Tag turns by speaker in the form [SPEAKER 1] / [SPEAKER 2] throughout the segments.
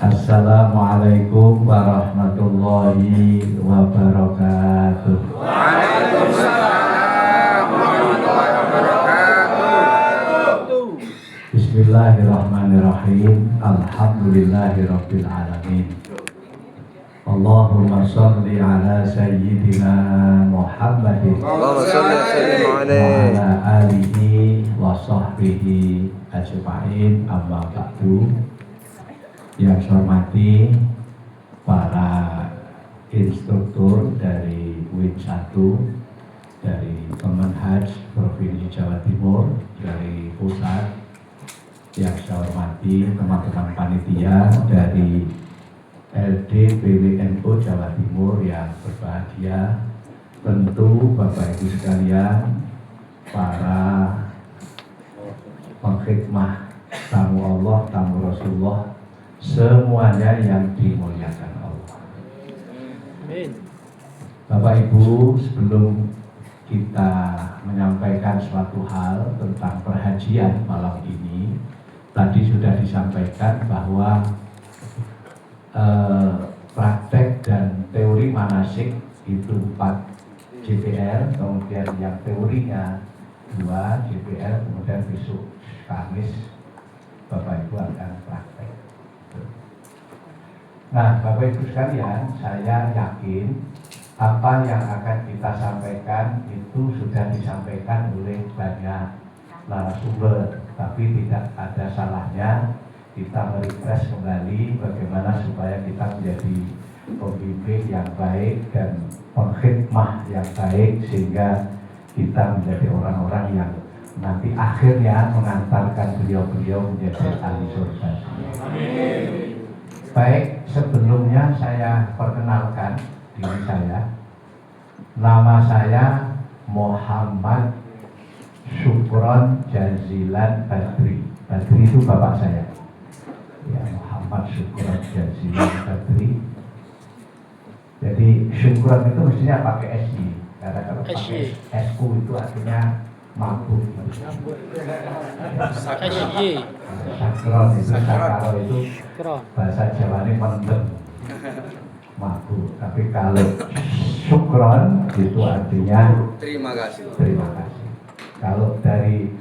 [SPEAKER 1] Assalamualaikum warahmatullahi wabarakatuh.
[SPEAKER 2] Waalaikumsalam warahmatullahi wabarakatuh.
[SPEAKER 1] Bismillahirrahmanirrahim. Alhamdulillahirabbil alamin. Allahumma shalli ala sayyidina Muhammadin
[SPEAKER 2] Allahumma shalli wa sallim
[SPEAKER 1] wa
[SPEAKER 2] alaihi.
[SPEAKER 1] ala alihi wa sahbihi ajma'in. Amma ba'du. Yang saya hormati para instruktur dari WIN 1 dari Kemenhaj Provinsi Jawa Timur, dari pusat. Yang saya hormati teman-teman panitia dari LD PWNU Jawa Timur yang berbahagia, tentu Bapak Ibu sekalian, para pengkhidmah tamu Allah, tamu Rasulullah, semuanya yang dimuliakan Allah. Bapak Ibu, sebelum kita menyampaikan suatu hal tentang perhajian malam ini, tadi sudah disampaikan bahwa praktek dan teori manasik itu 4 JPR, kemudian yang teorinya 2 JPR, kemudian besok Kamis Bapak Ibu akan praktek. Nah, Bapak Ibu sekalian, saya yakin apa yang akan kita sampaikan itu sudah disampaikan oleh banyak narasumber, tapi tidak ada salahnya kita merefresh kembali bagaimana supaya kita menjadi pembimbing yang baik dan pengkhidmah yang baik, sehingga kita menjadi orang-orang yang nanti akhirnya mengantarkan beliau-beliau menjadi ahli surga. Amin. Baik, sebelumnya saya perkenalkan diri saya. Nama saya Muhammad Syukron Jazilan Badri. Badri itu bapak saya. Ya, Muhammad Syukron Jazilan Badri. Jadi Syukron itu mestinya pakai SY, karena kalau pakai SQ itu artinya mabuk. Sakron itu, sakaro itu bahasa Jawa ini mendem, mabuk. Tapi kalau syukron itu artinya
[SPEAKER 2] Terima kasih.
[SPEAKER 1] terima kasih. Kalau dari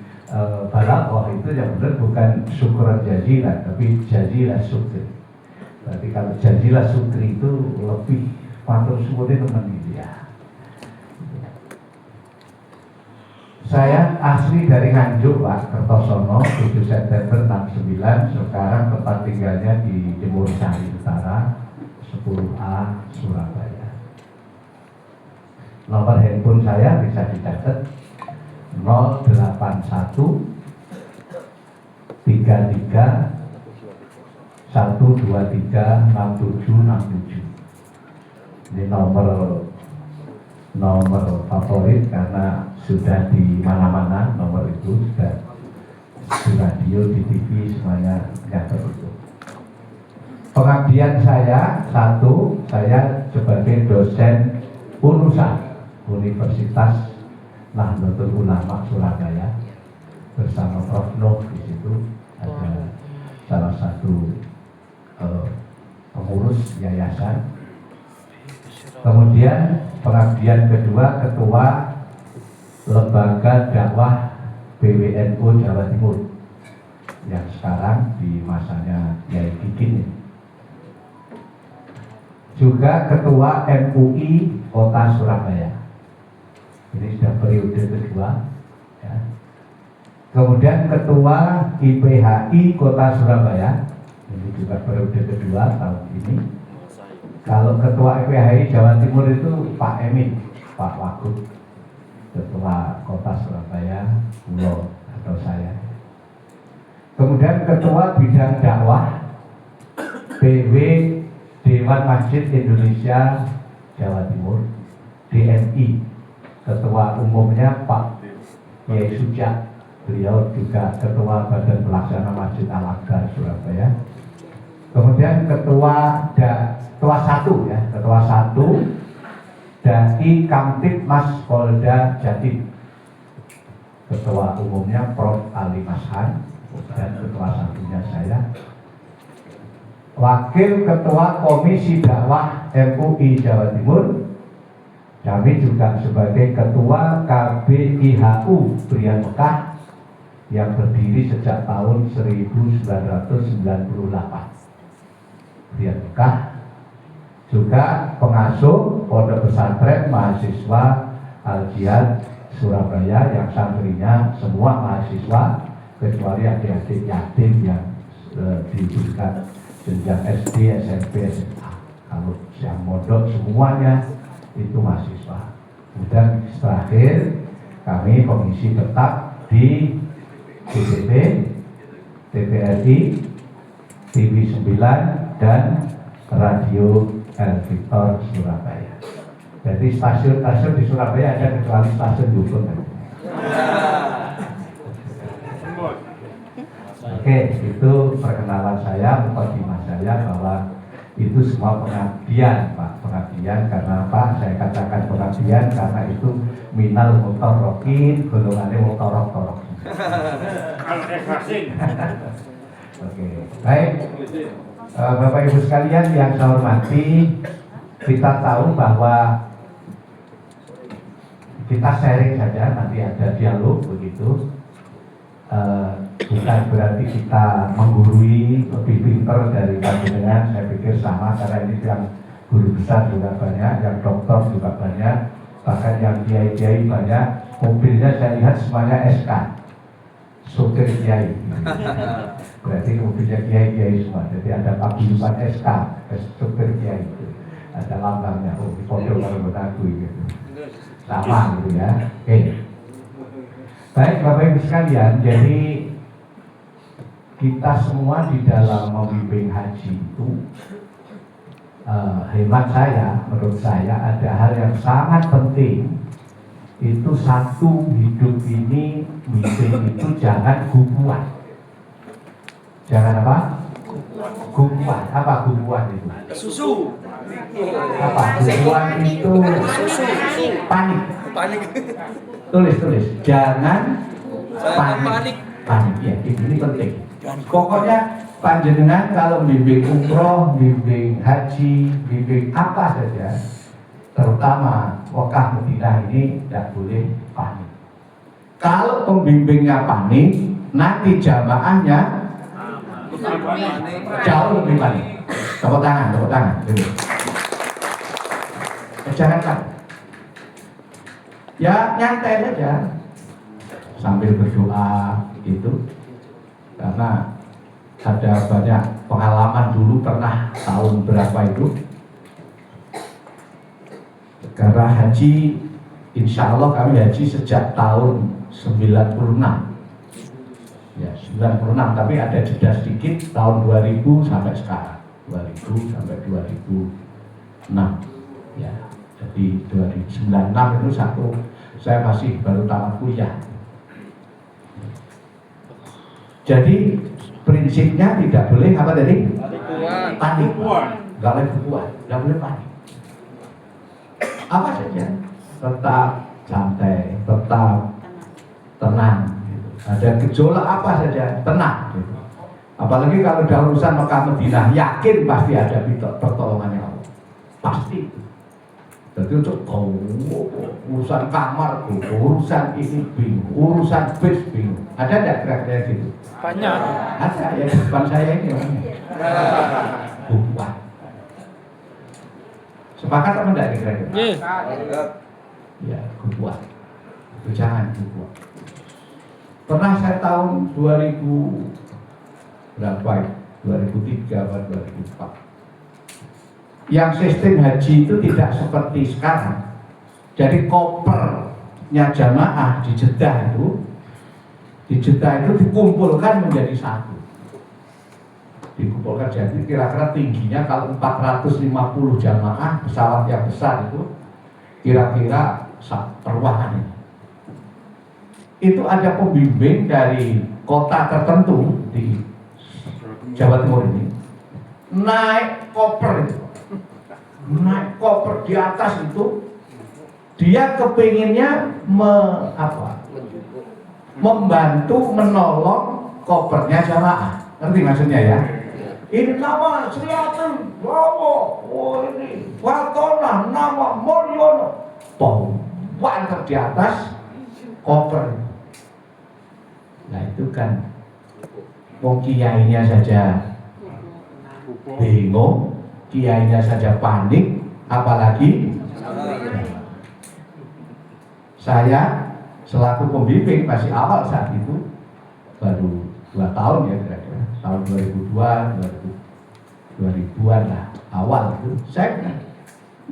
[SPEAKER 1] balaghah itu yang benar bukan syukron jazilan, tapi jazilah syukri. Berarti kalau jazilah syukri itu lebih matur syukurnya teman dia. Saya asli dari Nganjuk, Pak, Kertosono, 7 September 69. Sekarang tempat tinggalnya di Jemur Sari Utara, 10A, Surabaya. Nomor handphone saya bisa dicatat 081 33 123 6767. Ini nomor favorit karena sudah di mana-mana, nomor itu sudah di radio, di TV, semuanya nyata itu. Pengabdian saya, satu, saya sebagai dosen UNUSA, Universitas Nahdlatul Ulama Surabaya, bersama Prof. Nuh. Di situ ada salah satu pengurus yayasan. Kemudian pengabdian kedua, ketua lembaga dakwah PWNU Jawa Timur yang sekarang di masanya Kiai Kikin. Juga ketua MUI Kota Surabaya. Ini sudah periode kedua. Ya. Kemudian ketua IPHI Kota Surabaya. Ini juga periode kedua tahun ini. Kalau ketua IPHI Jawa Timur itu Pak Emin, Pak Wagub, ketua Kota Surabaya, Pulau atau saya. Kemudian ketua bidang dakwah PW Dewan Masjid Indonesia Jawa Timur, DMI. Ketua umumnya Pak Kiai Sujak, beliau juga ketua Badan Pelaksana Masjid Al-Aqsa Surabaya. Kemudian ketua satu ya, ketua satu Dai Kamtibmas Polda Jatim. Ketua umumnya Prof. Ali Mashan dan ketua satunya saya. Wakil Ketua Komisi Dakwah MUI Jawa Timur. Kami juga sebagai Ketua KBIHU Prian Mekah yang berdiri sejak tahun 1998. Prian Mekah juga pengasuh Pondok Pesantren Mahasiswa Al-Jihad Surabaya yang santrinya semua mahasiswa kecuali adik-adik yatim yang diberikan jenjang SD, SMP, SMA. Kalau yang mondok semuanya itu mahasiswa. Kemudian terakhir kami komisi tetap di BPP, TVRI, TV 9 dan Radio El Victor Surabaya. Jadi stasiun-stasiun di Surabaya ada kecuali stasiun Dukun. Oke, itu perkenalan saya, mukadimah saya bahwa itu semua pengabdian, Pak. Pengabdian karena apa? Saya katakan pengabdian karena itu minal mutorokin, golongannya mutorok-torok. Oke, baik. Bapak Ibu sekalian yang saya hormati, kita tahu bahwa kita sharing saja, nanti ada dialog begitu. Bukan berarti kita menggurui lebih pintar dari panjenengan, saya pikir sama, karena ini yang guru besar juga banyak, yang dokter juga banyak, bahkan yang kiai-kiai banyak. Mobilnya saya lihat semuanya SK, supir kiai. Berarti mobilnya kiai-kiai semua, jadi ada paguyuban SK, supir kiai. Ada lambangnya, oh di foto baru berlaku gitu. Sama gitu ya. Oke. Baik Bapak Ibu sekalian, jadi kita semua di dalam membimbing haji itu hemat saya, menurut saya ada hal yang sangat penting. Itu satu, hidup ini bimbing itu jangan guguan. Jangan apa? Guguan. Apa guguan itu?
[SPEAKER 2] Susu.
[SPEAKER 1] Apa? Guguan itu panik.
[SPEAKER 2] Panik.
[SPEAKER 1] Tulis. Jangan panik. Panik ya, ini penting. Pokoknya panjenengan kalau bimbing umroh, bimbing haji, bimbing apa saja, terutama Mekah Madinah ini tidak boleh panik. Kalau pembimbingnya panik, nanti jamaahnya jauh lebih panik. Tepuk tangan. Jangan panik. Ya nyantai saja sambil berdoa gitu. Karena ada banyak pengalaman dulu pernah tahun berapa itu karena haji, insya Allah kami haji sejak tahun 96 ya 96, tapi ada jeda sedikit tahun 2000 sampai sekarang 2000 sampai 2006 ya. Jadi 2096 itu saya masih baru tamat kuliah. Jadi prinsipnya tidak boleh apa tadi? Panik. Nggak boleh bukuan, nggak boleh panik. Apa saja, tetap santai, tetap tenang. Gitu. Ada gejolak apa saja, tenang. Gitu. Apalagi kalau ada urusan Mekah Madinah, yakin pasti ada pertolongannya Allah. Pasti. Jadi untuk urusan kamar, urusan ini bingung, urusan bis bingung. Ada tidak kira-kira gitu?
[SPEAKER 3] Banyak.
[SPEAKER 1] Ada ya di depan saya ini. Bukan. Sepakat apa enggak kira-kira? Ya, kuat. Jangan kuat. Pernah saya tahun 2000 berapa? 2003 atau 2004. Yang sistem haji itu tidak seperti sekarang. Jadi kopernya jamaah di Jeddah itu dikumpulkan menjadi satu. Dikumpulkan, jadi kira-kira tingginya kalau 450 jamaah pesawat yang besar itu kira-kira perwahan ini. Itu ada pembimbing dari kota tertentu di Jawa Timur ini naik koper itu. Naik koper di atas itu, dia kepinginnya membantu menolong kopernya jamaah. Ngerti maksudnya ya? ini nama Sriatul Bawa, oh ini Watona, nama Mulyono, banter di atas koper. Nah itu kan mau kiainya saja bingung, kiainya saja panik, apalagi saya selaku pembimbing masih awal saat itu, baru 2 tahun ya kira-kira, tahun 2000-an lah awal itu, saya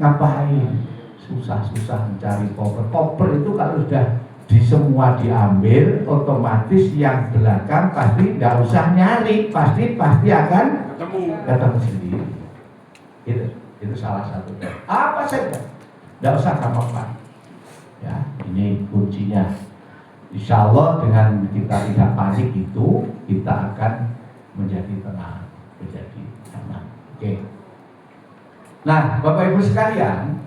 [SPEAKER 1] ngapain susah-susah mencari koper itu kalau sudah di semua diambil, otomatis yang belakang pasti nggak usah nyari, pasti akan ketemu sendiri. Itu salah satu. Apa saja, nggak usah gampang. Ya, ini kuncinya. Insya Allah dengan kita tidak panik itu, kita akan menjadi tenang, menjadi aman. Oke. Nah, Bapak Ibu sekalian,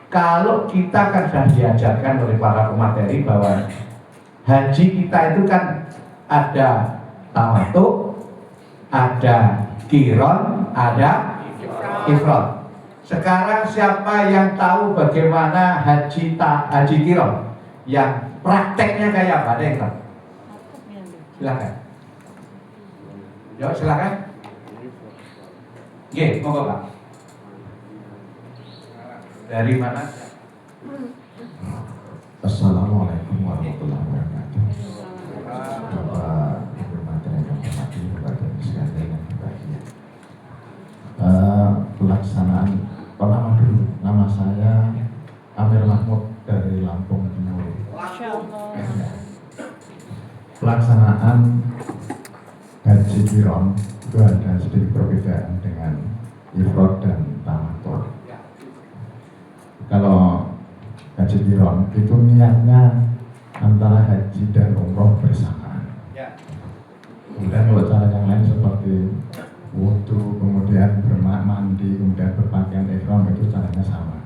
[SPEAKER 1] kalau kita kan sudah diajarkan oleh para pemateri bahwa haji kita itu kan ada tamattu, ada qiron, ada ifrad. Sekarang siapa yang tahu bagaimana haji qiron? Yang prakteknya kayak apa? Ada yang tahu? Silakan. Yo, silakan. Oke, monggo Pak. Dari mana?
[SPEAKER 3] Assalamualaikum warahmatullahi wabarakatuh. Bapak Ibu Menteri yang hormati, Bapak sekalian yang berbahagia. Pelaksanaan pertama dulu, nama saya Amir Mahmud dari Lampung Timur. Pelaksanaan haji qiron itu ada sedikit perbedaan dengan ifrad dan tamattu. Kalau haji qiron itu niatnya antara haji dan umroh bersamaan. Kemudian kalau cara yang lain seperti wudu, kemudian mandi, kemudian berpakaian ihram itu caranya sama.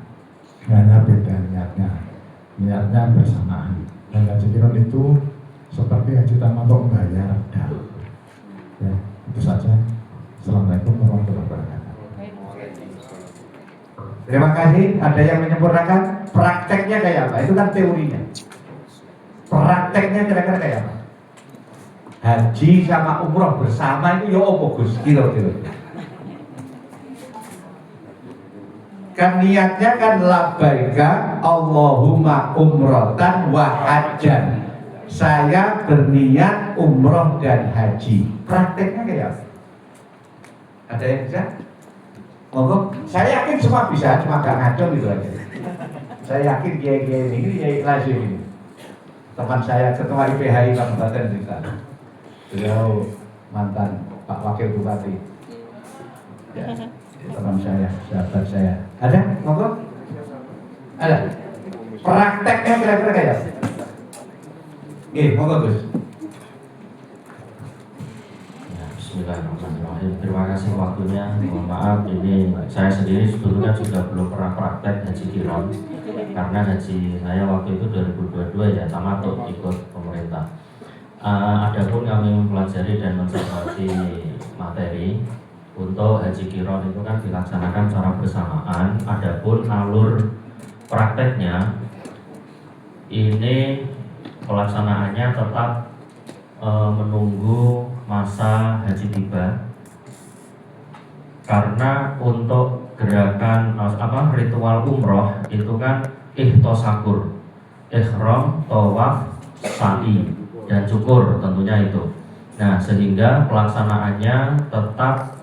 [SPEAKER 3] Hanya beda niatnya bersamaan. Dan haji qiron itu seperti haji tamattu bayar dal. Ya, itu saja. Assalamualaikum warahmatullahi wabarakatuh.
[SPEAKER 1] Terima kasih. Ada yang menyempurnakan? Prakteknya kayak apa? Itu kan teorinya. Prakteknya kira-kira kayak apa? Haji sama umroh bersama itu ya apa Gus? Kira-kira. Kan niatnya kan labbaika Allahumma umrotan wa hajjan. Saya berniat umroh dan haji. Prakteknya kayak apa? Ada yang bisa? Monggo, saya yakin semua bisa, cuma gak ngaco gitu aja. Saya yakin kiai-kiai ini, kiai lazim ini. Teman saya ketua IPHI Kabupaten cerita. Beliau mantan Pak Wakil Bupati. Ya, teman saya, sahabat saya. Ada? Monggo? Ada? Prakteknya kira-kira kayak apa? Monggo Gus.
[SPEAKER 4] Bismillahirrahmanirrahim. Terima kasih waktunya. Mohon maaf, ini saya sendiri sebelumnya sudah belum pernah praktek haji qiron karena haji saya waktu itu 2022 ya tamattu ikut pemerintah. Adapun kami mempelajari dan mencermati materi untuk haji qiron itu kan dilaksanakan secara bersamaan. Adapun alur prakteknya ini pelaksanaannya tetap menunggu masa haji tiba, karena untuk gerakan ritual umroh itu kan ihtosakur, ihram, tawaf, sa'i dan cukur tentunya itu. Nah sehingga pelaksanaannya tetap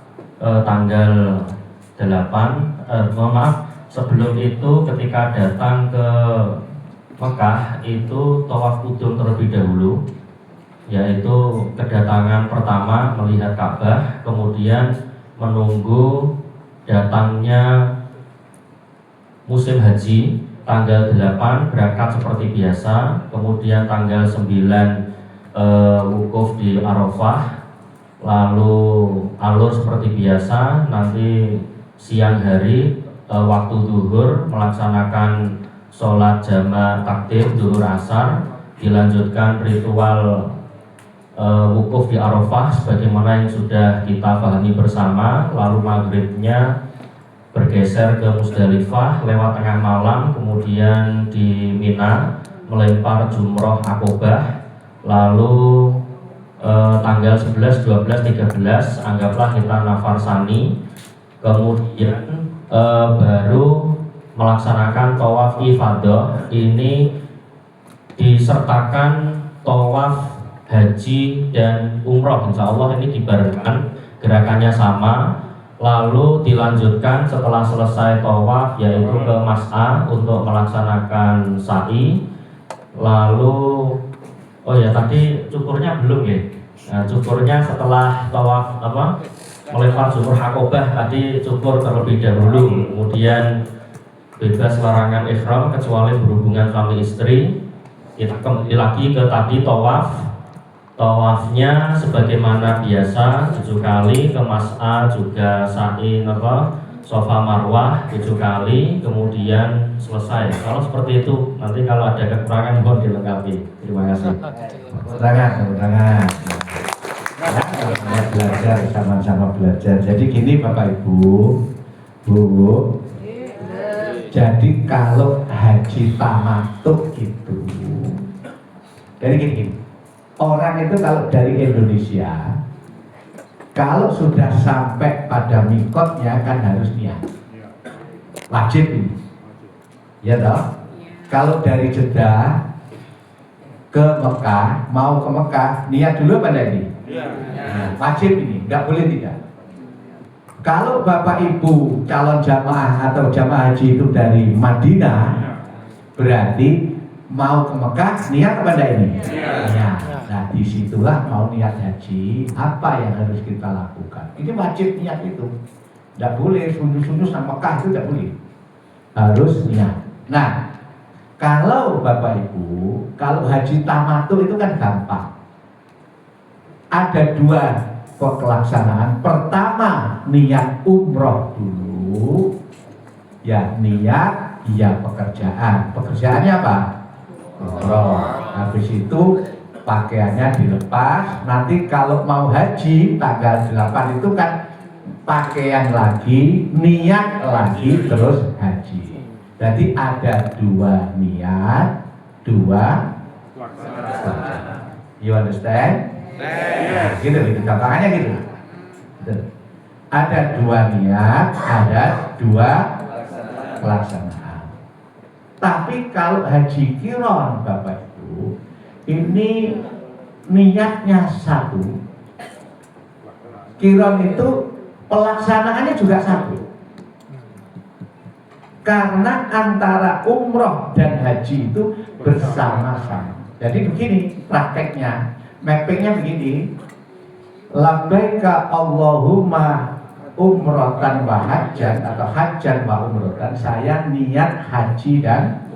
[SPEAKER 4] tanggal 8 sebelum itu ketika datang ke Mekah itu tawaf qudum terlebih dahulu, yaitu kedatangan pertama melihat Ka'bah, kemudian menunggu datangnya musim haji tanggal 8 berangkat seperti biasa, kemudian tanggal 9 wukuf di Arafah, lalu alur seperti biasa, nanti siang hari waktu zuhur melaksanakan sholat jamaah takdim zuhur asar, dilanjutkan ritual wukuf di Arafah sebagaimana yang sudah kita pahami bersama. Lalu maghribnya bergeser ke Musdalifah lewat tengah malam, kemudian di Mina melempar jumroh akobah. Lalu tanggal 11, 12, 13 anggaplah kita nafar sani, kemudian baru melaksanakan tawaf ifadah. Ini disertakan tawaf haji dan umroh, insya Allah ini dibarengan, gerakannya sama. Lalu dilanjutkan setelah selesai tawaf yaitu ke mas'a untuk melaksanakan sa'i. Lalu oh ya tadi cukurnya belum ya. Nah, cukurnya setelah tawaf melempar jumroh akobah tadi cukur terlebih dahulu, kemudian bebas larangan ihram kecuali berhubungan suami istri. Kita kembali lagi ke tadi tawafnya sebagaimana biasa 7 kali, ke mas'a juga sa'i Safa Marwah 7 kali, kemudian selesai. Kalau seperti itu, nanti kalau ada kekurangan mohon dilengkapi. Terima kasih.
[SPEAKER 1] Tepuk tangan. Belajar, sama-sama belajar. Jadi gini Bapak Ibu, Bu. Jadi kalau haji tamattu gitu, jadi gini. Orang itu kalau dari Indonesia, kalau sudah sampai pada mikotnya kan harus niat, wajib ini, ya toh. Kalau dari Jeddah ke Mekah, mau ke Mekah, niat dulu pada ini, nah, wajib ini, nggak boleh tidak. Kalau Bapak Ibu calon jamaah atau jamaah haji itu dari Madinah, berarti mau ke Mekah niat kepada ini. Ya. Nah disitulah mau niat haji apa yang harus kita lakukan. Ini wajib niat itu. Tidak boleh sunduh-sunduh sama Mekah itu tidak boleh. Harus niat. Nah kalau Bapak Ibu, kalau haji tamattu itu kan gampang. Ada 2 pelaksanaan. Pertama niat umroh dulu. Ya niat, ya pekerjaan. Pekerjaannya apa? Umroh. Habis itu pakaiannya dilepas. Nanti kalau mau haji tanggal 8 itu kan pakaian lagi, niat lagi, terus haji. Jadi ada 2 niat, 2 pelaksanaan. You understand? Nah, gitu, gampangnya gitu. Ada 2 niat, ada 2 pelaksanaan. Tapi kalau haji qiron Bapak Ibu, ini niatnya 1, qiron itu pelaksanaannya juga 1. Karena antara umroh dan haji itu bersama-sama. Jadi begini prakteknya, mappingnya begini. Labbaika Allahumma umrotan wa hajjan atau hajjan wa umrotan. Saya niat haji dan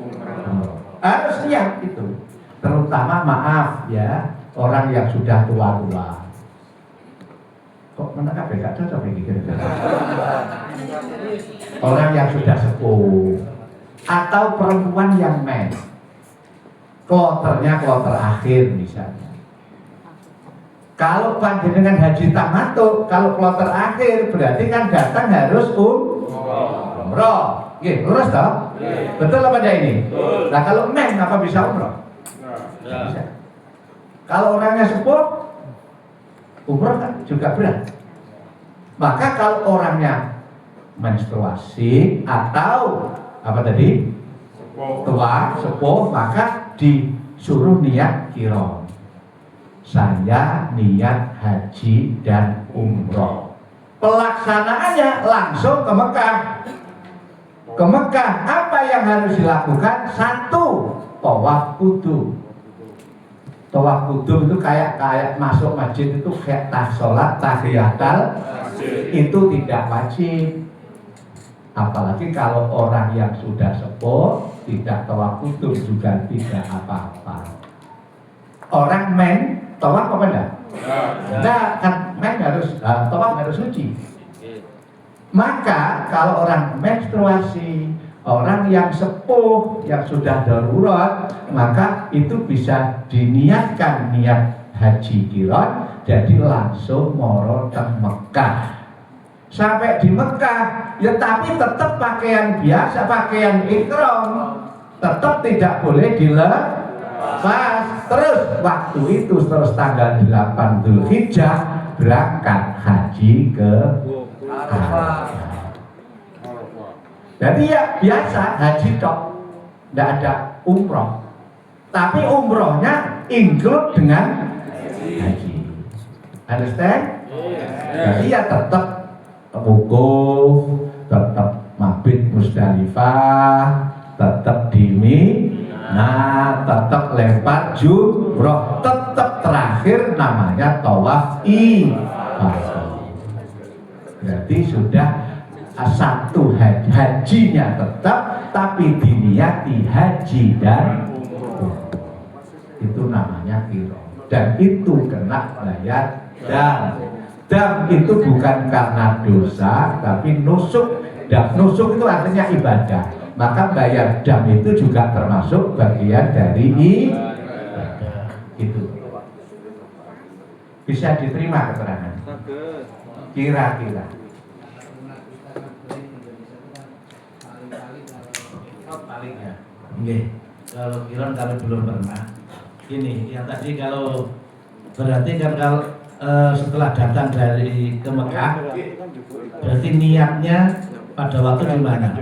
[SPEAKER 1] umroh. Harus niat itu. Terutama maaf ya, orang yang sudah tua-tua. Kok menangkap ya, gak cocok ini kira-kira. Orang yang sudah sepuh atau perempuan yang men, kloternya kloter akhir misalnya. Kalau panjenengan haji tamattu, kalau kloter akhir berarti kan datang harus umroh. Lurus toh? Betul apa tidak ini? Nah kalau men apa bisa umroh? Bisa. Kalau orangnya sepuh, umroh kan juga berat. Maka kalau orangnya menstruasi atau apa tadi? Tua, sepuh, maka disuruh niat qiron. Saya niat haji dan umroh. Pelaksanaannya langsung ke Mekah. Ke Mekah apa yang harus dilakukan? 1, tawaf qudum. Tawaf qudum itu kayak masuk masjid itu kayak sholat tahiyatul itu tidak wajib. Apalagi kalau orang yang sudah sepuh tidak tawaf qudum juga tidak apa-apa. Orang men tawaf apa enggak? Enggak, kan men harus tawaf harus suci. Maka kalau orang menstruasi, orang yang sepuh, yang sudah darurat, maka itu bisa diniatkan niat haji kiron, jadi langsung moro ke Mekah. Sampai di Mekah, ya tapi tetap pakaian biasa, pakaian ihram, tetap tidak boleh dilepas. Terus waktu itu terus tanggal 8 Dzulhijjah berangkat haji ke Arafah. Jadi ya biasa haji tok, tidak ada umroh. Tapi umrohnya include dengan haji. Understand? Jadi ya tetap wukuf, tetap mabit Musdalifah, tetap di Mina, tetap lempar jumroh, tetap terakhir namanya tawaf ifadah. Berarti sudah satu hajinya tetap, tapi diniati haji dan itu namanya kiron, dan itu kena bayar dam. Dam itu bukan karena dosa, tapi nusuk. Dan nusuk itu artinya ibadah. Maka bayar dam itu juga termasuk bagian dari ibadah. Itu bisa diterima keterangan. Kira-kira.
[SPEAKER 5] Palingnya. Nggih. Kalau kiron kami belum pernah. Ini yang tadi kalau berarti kan kalau setelah datang dari ke Mekah, berarti niatnya pada waktu di mana?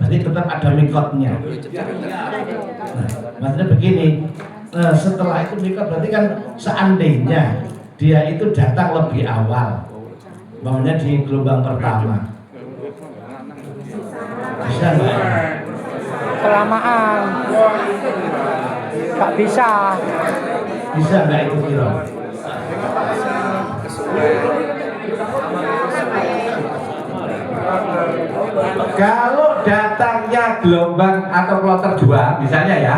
[SPEAKER 5] Berarti tetap ada mikotnya. Nah, maksudnya begini, setelah itu mikot berarti kan seandainya dia itu datang lebih awal, maunya di gelombang pertama, bisa nggak?
[SPEAKER 6] Kelamaan, nggak bisa.
[SPEAKER 5] Bisa nggak itu kira?
[SPEAKER 1] Kalau datangnya gelombang atau kloter 2 misalnya ya,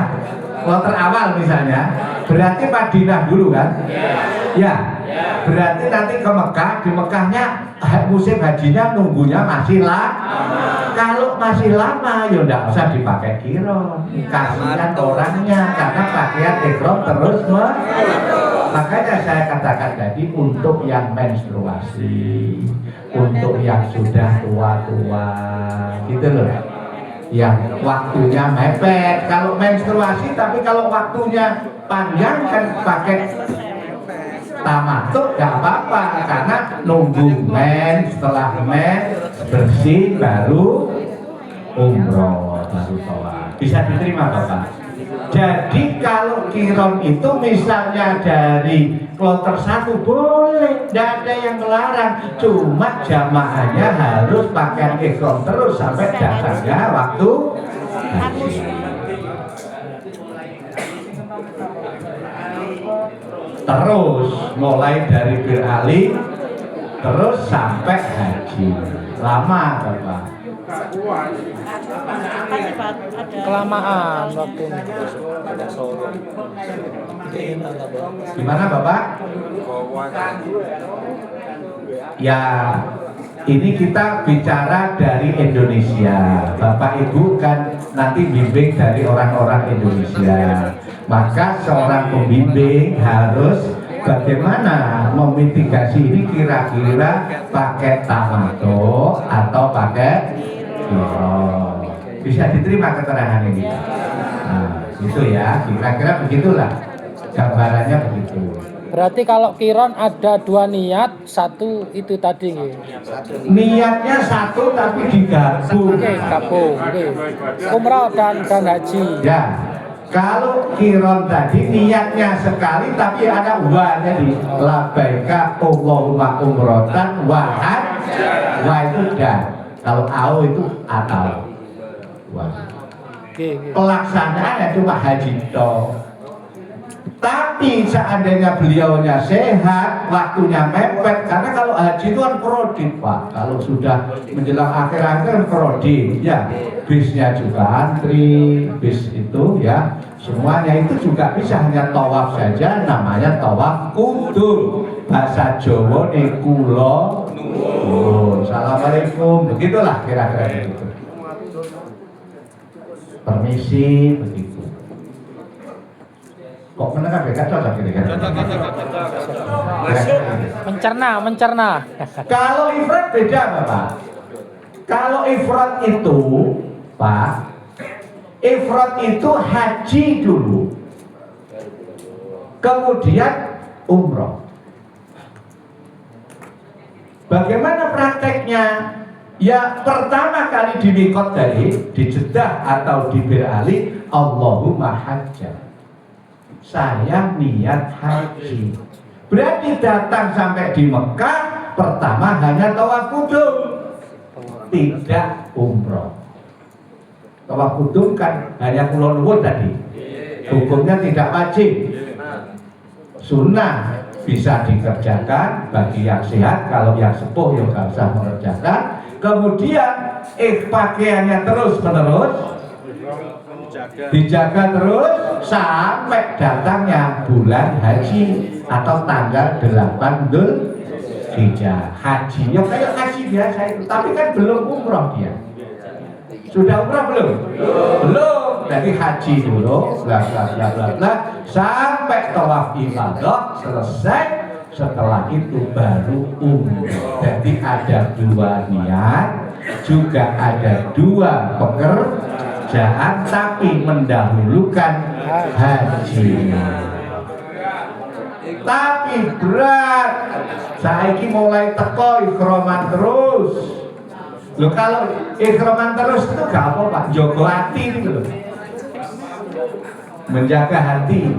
[SPEAKER 1] kloter awal misalnya, berarti Madinah dulu kan? Ya. Berarti nanti ke Mekah, di Mekahnya musim hajinya nunggunya masih lama. Kalau masih lama ya enggak usah dipakai kiron. Kasihan orangnya karena pakaian ihram terus makanya saya katakan tadi untuk yang menstruasi, untuk yang sudah tua-tua gitu loh, yang waktunya mepet. Kalau menstruasi, tapi kalau waktunya panjang kan pakai tamattu gak apa-apa, karena nunggu men, setelah men bersih baru umroh, baru tawaf. Bisa diterima Bapak? Jadi kalau kiron itu misalnya dari kloter 1 boleh, tidak ada yang melarang, cuma jamaahnya harus pakai ihram terus sampai datangnya waktu haji. Terus mulai dari Bir Ali terus sampai haji, lama Bapak.
[SPEAKER 6] Kelamaan waktunya.
[SPEAKER 1] Gimana Bapak? Ya, ini kita bicara dari Indonesia. Bapak Ibu kan nanti bimbing dari orang-orang Indonesia. Maka seorang pembimbing harus bagaimana memitigasi ini, kira-kira pakai tamattu atau pakai kiron. Bisa diterima keterangan ini? Nah, itu ya, kira-kira begitulah gambarannya begitu.
[SPEAKER 6] Berarti kalau kiron ada 2 niat, 1 itu tadi nggih.
[SPEAKER 1] Niatnya 1 tapi digabung.
[SPEAKER 6] Oke, gabung. Oke. Umrah dan haji.
[SPEAKER 1] Ya. Kalau kiron tadi niatnya sekali tapi ada wa, jadi labbaika Allahumma umrotan wa hajj. Wa itu dan. Kalau au itu atau wa. Pelaksanaannya cuma haji toh. Tapi seandainya beliaunya sehat, waktunya mepet, karena kalau haji itu kan krodit Pak. Kalau sudah menjelang akhir-akhir kan krodit, ya bisnya juga antri, bis itu ya semuanya itu juga bisa hanya tawaf saja, namanya tawaf kudur. Bahasa Jawa nih kulo nuwun. Assalamualaikum, begitulah kira-kira begitu. Permisi begitu.
[SPEAKER 3] Kok menengah gak cocok gitu kan?
[SPEAKER 6] Mencerna.
[SPEAKER 3] Kalau ifrat beda Bapak. Kalau ifrat itu Pak, ifrat itu haji dulu, kemudian umroh. Bagaimana prakteknya? Ya pertama kali di mikot tadi, di Jeddah atau di Bir Ali, Allahumma hajjah, saya niat haji. Berarti datang sampai di Mekah, pertama hanya tawaf kudum, tidak umroh. Tawaf kudum kan hanya kulon nuwun tadi, hukumnya tidak wajib, sunnah, bisa dikerjakan bagi yang sehat. Kalau yang sepuh ya nggak usah mengerjakan. Kemudian pakaiannya terus menerus dijaga terus sampai datangnya bulan haji atau tanggal 8 Dzulhijjah. Haji ya kayak haji biasa itu, tapi kan belum umroh dia. Sudah umroh belum? Belum. Jadi haji dulu, bla bla bla bla bla, sampai tawaf ifadah selesai. Setelah itu baru umroh. Jadi ada dua niat, juga ada dua pekerjaan, tapi mendahulukan haji. Tapi berat. Saiki mulai teko ikroman terus. Loh kalau ikroman terus itu gak apa Pak, jogo hati gitu loh. Menjaga hati.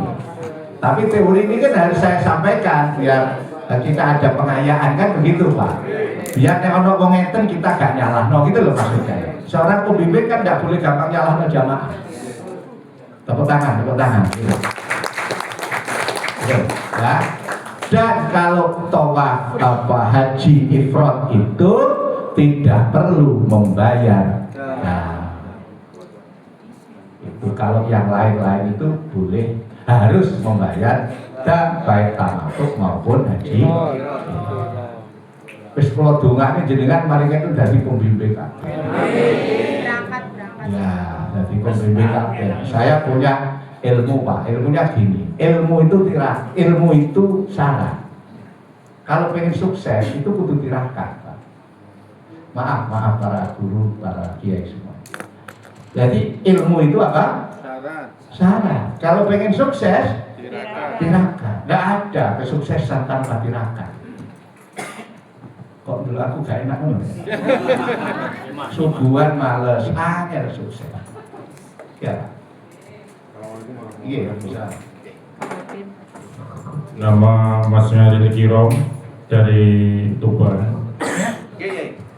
[SPEAKER 3] Tapi teori ini kan harus saya sampaikan biar kita ada pengayaan kan begitu Pak. Biar nek ono wong ngeten kita gak nyalahno gitu loh maksudnya. Seorang pembimbing kan gak boleh gampang nyalahno jamaah. Tepuk tangan. Oke, ya. Dan kalau tawaf haji ifrad itu tidak perlu membayar. Nah, itu kalau yang lain-lain itu boleh, harus membayar, dan baik tamattu maupun haji. Wis kula dongane jenengan mari itu dadi pembimbing kabeh.
[SPEAKER 7] Berangkat.
[SPEAKER 3] Ya, dadi pembimbing kabeh. Saya punya ilmu Pak, ilmunya gini. Ilmu itu syarat. Kalau pengen sukses itu kudu tirakat Pak. Maaf para guru, para kiai semua. Jadi ilmu itu apa? Syarat. Kalau pengen sukses, tirakat. Nggak ada kesuksesan tanpa tirakat. Kok dulu aku gak enak nih? Subuhan males, angel sukses. Ya. Iya, bisa.
[SPEAKER 8] Nama Masnya Rili Kirom dari Tuban.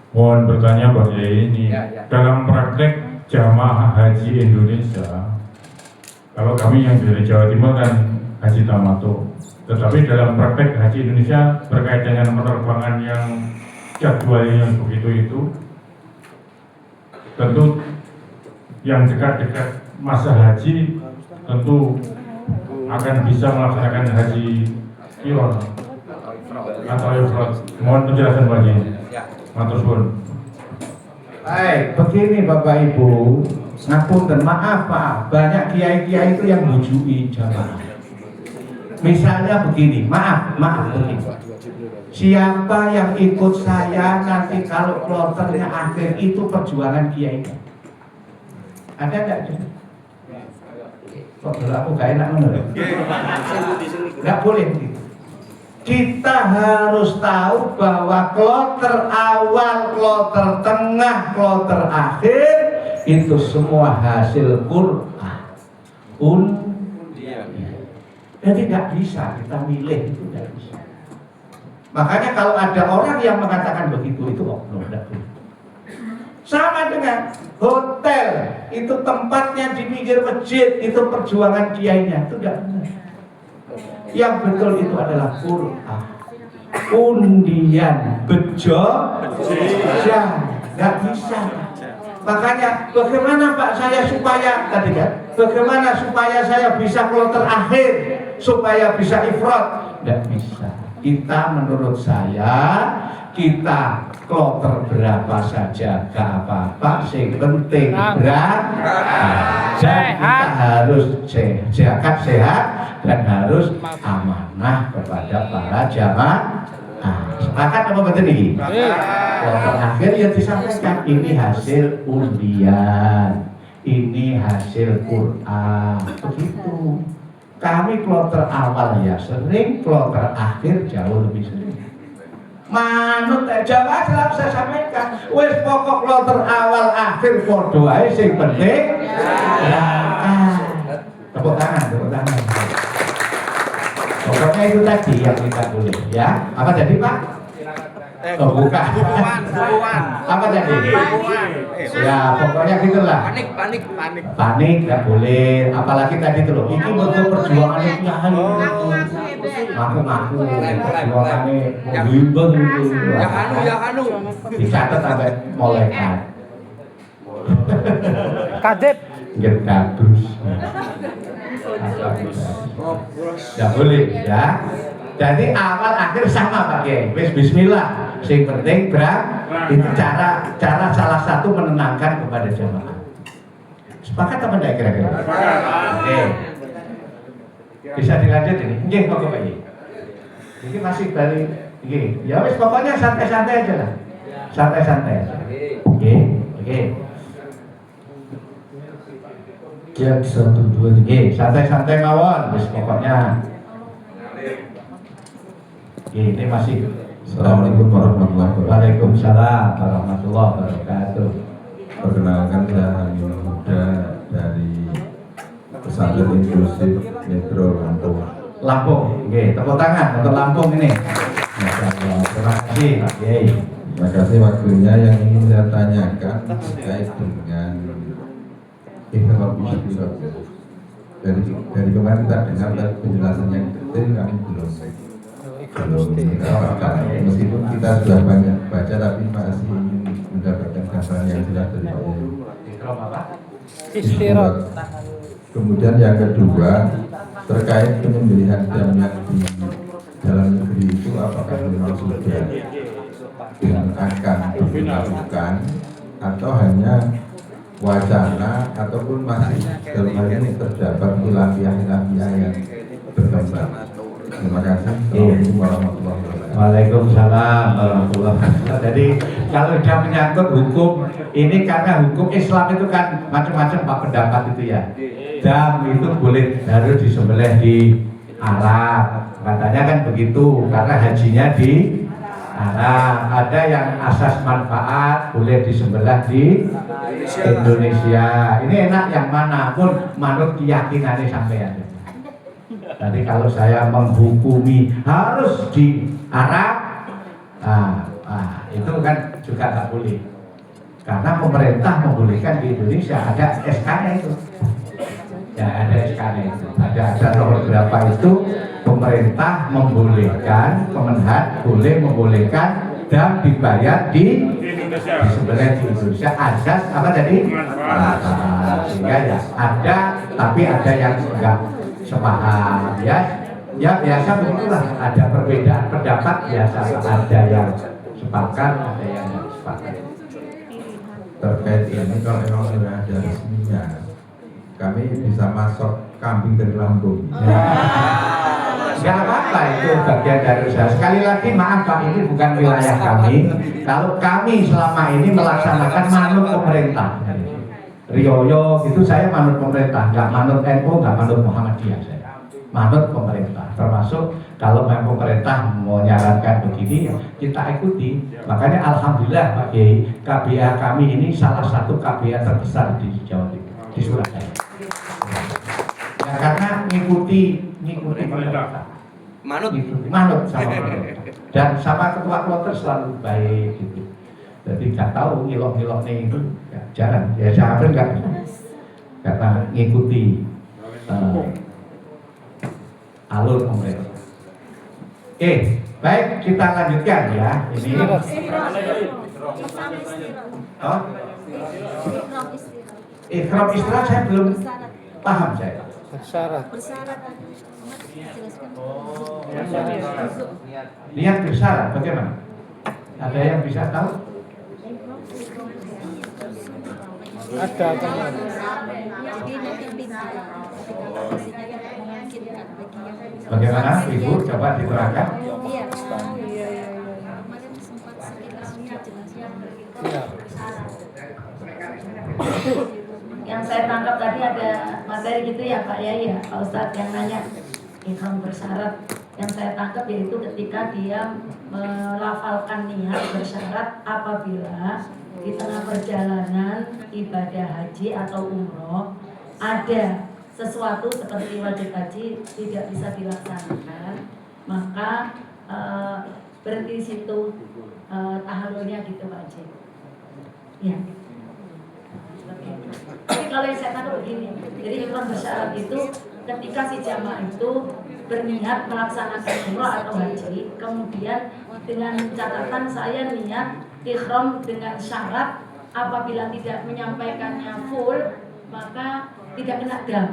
[SPEAKER 8] Mohon bertanya Pak Yai, ini dalam praktek jamaah haji Indonesia, kalau kami yang dari Jawa Timur kan haji tamattu, tetapi dalam praktek haji Indonesia berkaitan dengan penerbangan yang jadwalnya yang begitu itu, tentu yang dekat-dekat masa haji tentu akan bisa melaksanakan haji qiron atau ifrad. Mohon penjelasan Pak Haji. Matur suwun.
[SPEAKER 3] Baik, begini Bapak Ibu, ngapunten, maaf banyak kiai-kiai itu yang bujui jamaah. Misalnya begini, maaf begini. Siapa yang ikut saya nanti kalau kloternya akhir itu perjuangan kiai. Ada enggak? Kok aku gak enak menurut? Gak boleh gitu. Kita harus tahu bahwa kloter awal, kloter tengah, kloter akhir itu semua hasil Quran. Jadi nggak bisa kita milih, itu nggak bisa. Makanya kalau ada orang yang mengatakan begitu, itu oknum, tidak boleh. Sama dengan hotel, itu tempatnya di pinggir masjid, itu perjuangan kiainya, itu tidak benar. Yang betul itu adalah Quran. Undian bejo, nggak bisa. Makanya bagaimana Pak saya supaya tadi kan? Bagaimana supaya saya bisa kloter akhir, supaya bisa ifrad? Nggak bisa. Kita menurut saya kita kloter berapa saja gak apa-apa, sing penting berangkat.
[SPEAKER 6] Sehat.
[SPEAKER 1] kita harus sehat dan harus amanah kepada para jamaah. Sepakat apa betul ini? Yang terakhir yang disampaikan ini hasil undian, ini hasil Quran, begitu. Kami kloter awal ya sering, kloter akhir jauh lebih sering. Manut Jawa selalu saya sampaikan, wis pokok kloter awal akhir podo ae sing penting. Tepuk tangan. Pokoknya itu tadi yang kita boleh ya. Apa jadi Pak? Oh bukan. Apa tadi? Ya pokoknya gitulah. Panik nggak boleh. Apalagi tadi tuh loh. Ini bentuk perjuangan itu ngaku perjuangannya menghibur itu. Dicatat sampai malaikat.
[SPEAKER 6] Kadep.
[SPEAKER 1] Nggak kadus. Nggak boleh ya. Jadi awal akhir sama Pak Kiai. Bismillah. Sing penting itu cara salah satu menenangkan kepada jamaah. Sepakat apa enggak kira-kira? Oke. Bisa dilanjut ini. Nggih, monggo Pak Kiai. Ini masih balik. Nggih. Ya wis pokoknya santai-santai aja lah. Santai-santai aja. Oke.
[SPEAKER 3] Kiat 1, 2, 3.
[SPEAKER 1] Santai-santai mawon. Wis pokoknya. Ini masih.
[SPEAKER 3] Assalamualaikum warahmatullahi wabarakatuh.
[SPEAKER 1] Waalaikumsalam warahmatullahi wabarakatuh.
[SPEAKER 3] Perkenalkan saya Hamil Muda dari Pesantren Inklusif Metro Lampung.
[SPEAKER 1] Lampung, oke, tepuk tangan untuk Lampung ini. Terima kasih, Pak Kiai.
[SPEAKER 3] Terima kasih waktunya. Yang ingin saya tanyakan terkait dengan ikhram istirahat. Dari kemarin kita dengar penjelasan yang detail, kami belum mendapatkan. Meskipun kita sudah banyak baca, tapi masih ingin mendapatkan gambaran yang jelas dari Pak Kiai.
[SPEAKER 6] Istirahat.
[SPEAKER 3] Kemudian yang kedua terkait penyembelihan jam yang di dalam negeri itu apakah memang sudah dan akan dilakukan atau hanya wacana ataupun masih dalam hal ini terdapat wilayah-wilayah yang berkembang. Terima kasih. Assalamualaikum warahmatullahi wabarakatuh.
[SPEAKER 1] Waalaikumsalam warahmatullahi wabarakatuh. Jadi kalau sudah menyangkut hukum ini, karena hukum Islam itu kan macam-macam Pak pendapat itu ya. Jam itu boleh harus disembelih di Arab, katanya kan begitu, karena hajinya di Arab. Ada yang asas manfaat boleh disembelih di Indonesia. Ini enak yang mana pun manut keyakinannya sampean. Jadi kalau saya menghukumi harus di Arab, itu kan juga nggak boleh. Karena pemerintah membolehkan di Indonesia, ada SK-nya itu. Ya ada SK-nya itu. Ada nomor berapa itu pemerintah membolehkan, Kemenhan boleh membolehkan dan dibayar di disembelih di Indonesia. Azas apa tadi? Sehingga ya ada, tapi ada yang enggak sepaham ya biasa begitulah, ada perbedaan pendapat biasa, ada yang sepakat, ada yang tidak sepakat.
[SPEAKER 3] Terkait ini kalau memang sudah ada resminya, kami bisa masuk kambing dari Lampung.
[SPEAKER 1] Nggak apa-apa, itu bagian dari usaha. Sekali lagi maaf Pak, ini bukan wilayah kami. Kalau kami selama ini melaksanakan manut pemerintah. Rioyo itu saya manut pemerintah, nggak manut NU, nggak manut Muhammadiyah saya. Manut pemerintah, termasuk kalau memang pemerintah menyarankan begini, kita ikuti. Makanya alhamdulillah Pak Kiai, KBA kami ini salah satu KBA terbesar di Jawa Timur, di Surabaya. Ya, karena ngikuti pemerintah. Manut sama pemerintah. Dan sama ketua kloter selalu baik gitu. Jadi nggak tahu ngilok-ngiloknya itu ya, jarang. Ya sahabat nggak, karena ngikuti alur pemerintah. Oke, baik kita lanjutkan ya. Ini. Oh? Ikhram istirahat saya belum paham saya.
[SPEAKER 6] Bersyarat.
[SPEAKER 1] Niat bersyarat bagaimana? Ada yang bisa tahu?
[SPEAKER 6] Ada teman.
[SPEAKER 1] Bagaimana Ibu? Coba diterangkan.
[SPEAKER 7] Iya.
[SPEAKER 6] Iya.
[SPEAKER 9] Yang saya tangkap tadi ada materi gitu ya Pak ya, ya Pak Ustadz yang nanya ikhram bersyarat. Yang saya tangkap yaitu ketika dia melafalkan niat bersyarat apabila di tengah perjalanan ibadah haji atau umroh ada sesuatu seperti wajib haji tidak bisa dilaksanakan, maka berhenti di situ tahallulnya gitu Pak Haji. Ya. Tapi kalau yang saya tangkap begini, jadi ikhram bersyarat itu ketika si jamaah itu berniat melaksanakan umroh atau haji, kemudian dengan catatan saya niat ikhram dengan syarat apabila tidak menyampaikannya full maka tidak kena dam.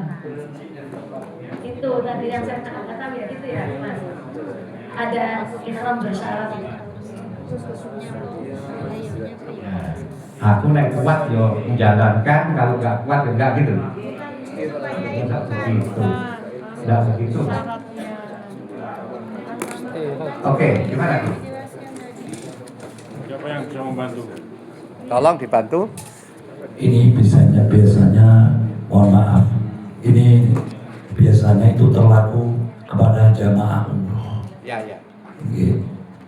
[SPEAKER 9] Itu tadi yang saya tangkap ya gitu ya Mas. Ada ikhram bersyarat.
[SPEAKER 1] Aku naik kuat yo menjalankan, kalau nggak kuat enggak gitu. Enggak begitu. Enggak begitu. Oke, gimana tuh?
[SPEAKER 8] Siapa yang bisa membantu?
[SPEAKER 2] Tolong dibantu.
[SPEAKER 10] Ini biasanya mohon maaf, ini biasanya itu terlaku kepada jamaah umroh.
[SPEAKER 2] Ya, ya.
[SPEAKER 10] Oke.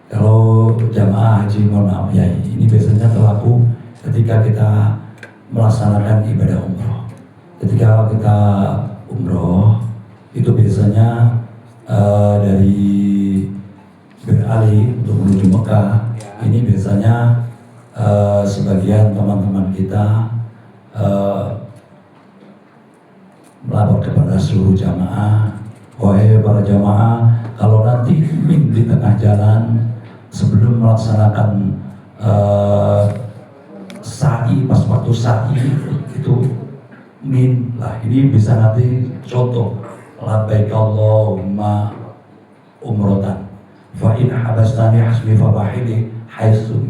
[SPEAKER 10] Kalau jamaah haji mohon maaf ya, ini biasanya terlaku ketika kita melaksanakan ibadah umroh. Ketika kita umroh itu biasanya dari beralih untuk menuju Mekah, ini biasanya sebagian teman-teman kita melapor kepada seluruh jamaah, wahai para jamaah, kalau nanti min di tengah jalan sebelum melaksanakan sa'i, pas waktu sa'i itu min lah, ini bisa nanti contoh labbaik Allahumma umrotan fa in habastani hasbi fa bahili haisu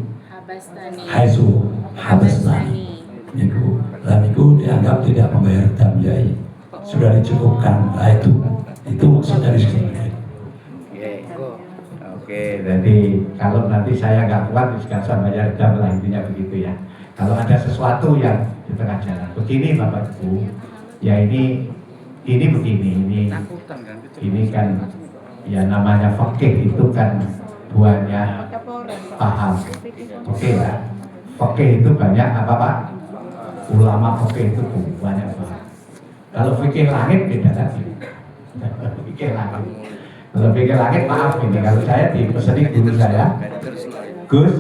[SPEAKER 10] habastani niku dan niku dianggap tidak membayar damyai, sudah dicukupkan. Nah, itu maksudnya di sini.
[SPEAKER 1] Oke, jadi kalau nanti saya nggak kuat, nggak usah bayar dam lah, intinya begitu ya. Kalau ada sesuatu yang di tengah jalan, begini Bapak Ibu, ya ini begini, ini kan ya namanya fikih itu kan buahnya paham. Oke ya, fikih itu banyak apa Pak? Ulama fikih itu banyak paham. Kalau fikih langit beda lagi. Fikih langit. Kalau fikih langit maaf ini, kalau saya dipeseni guru saya, Gus,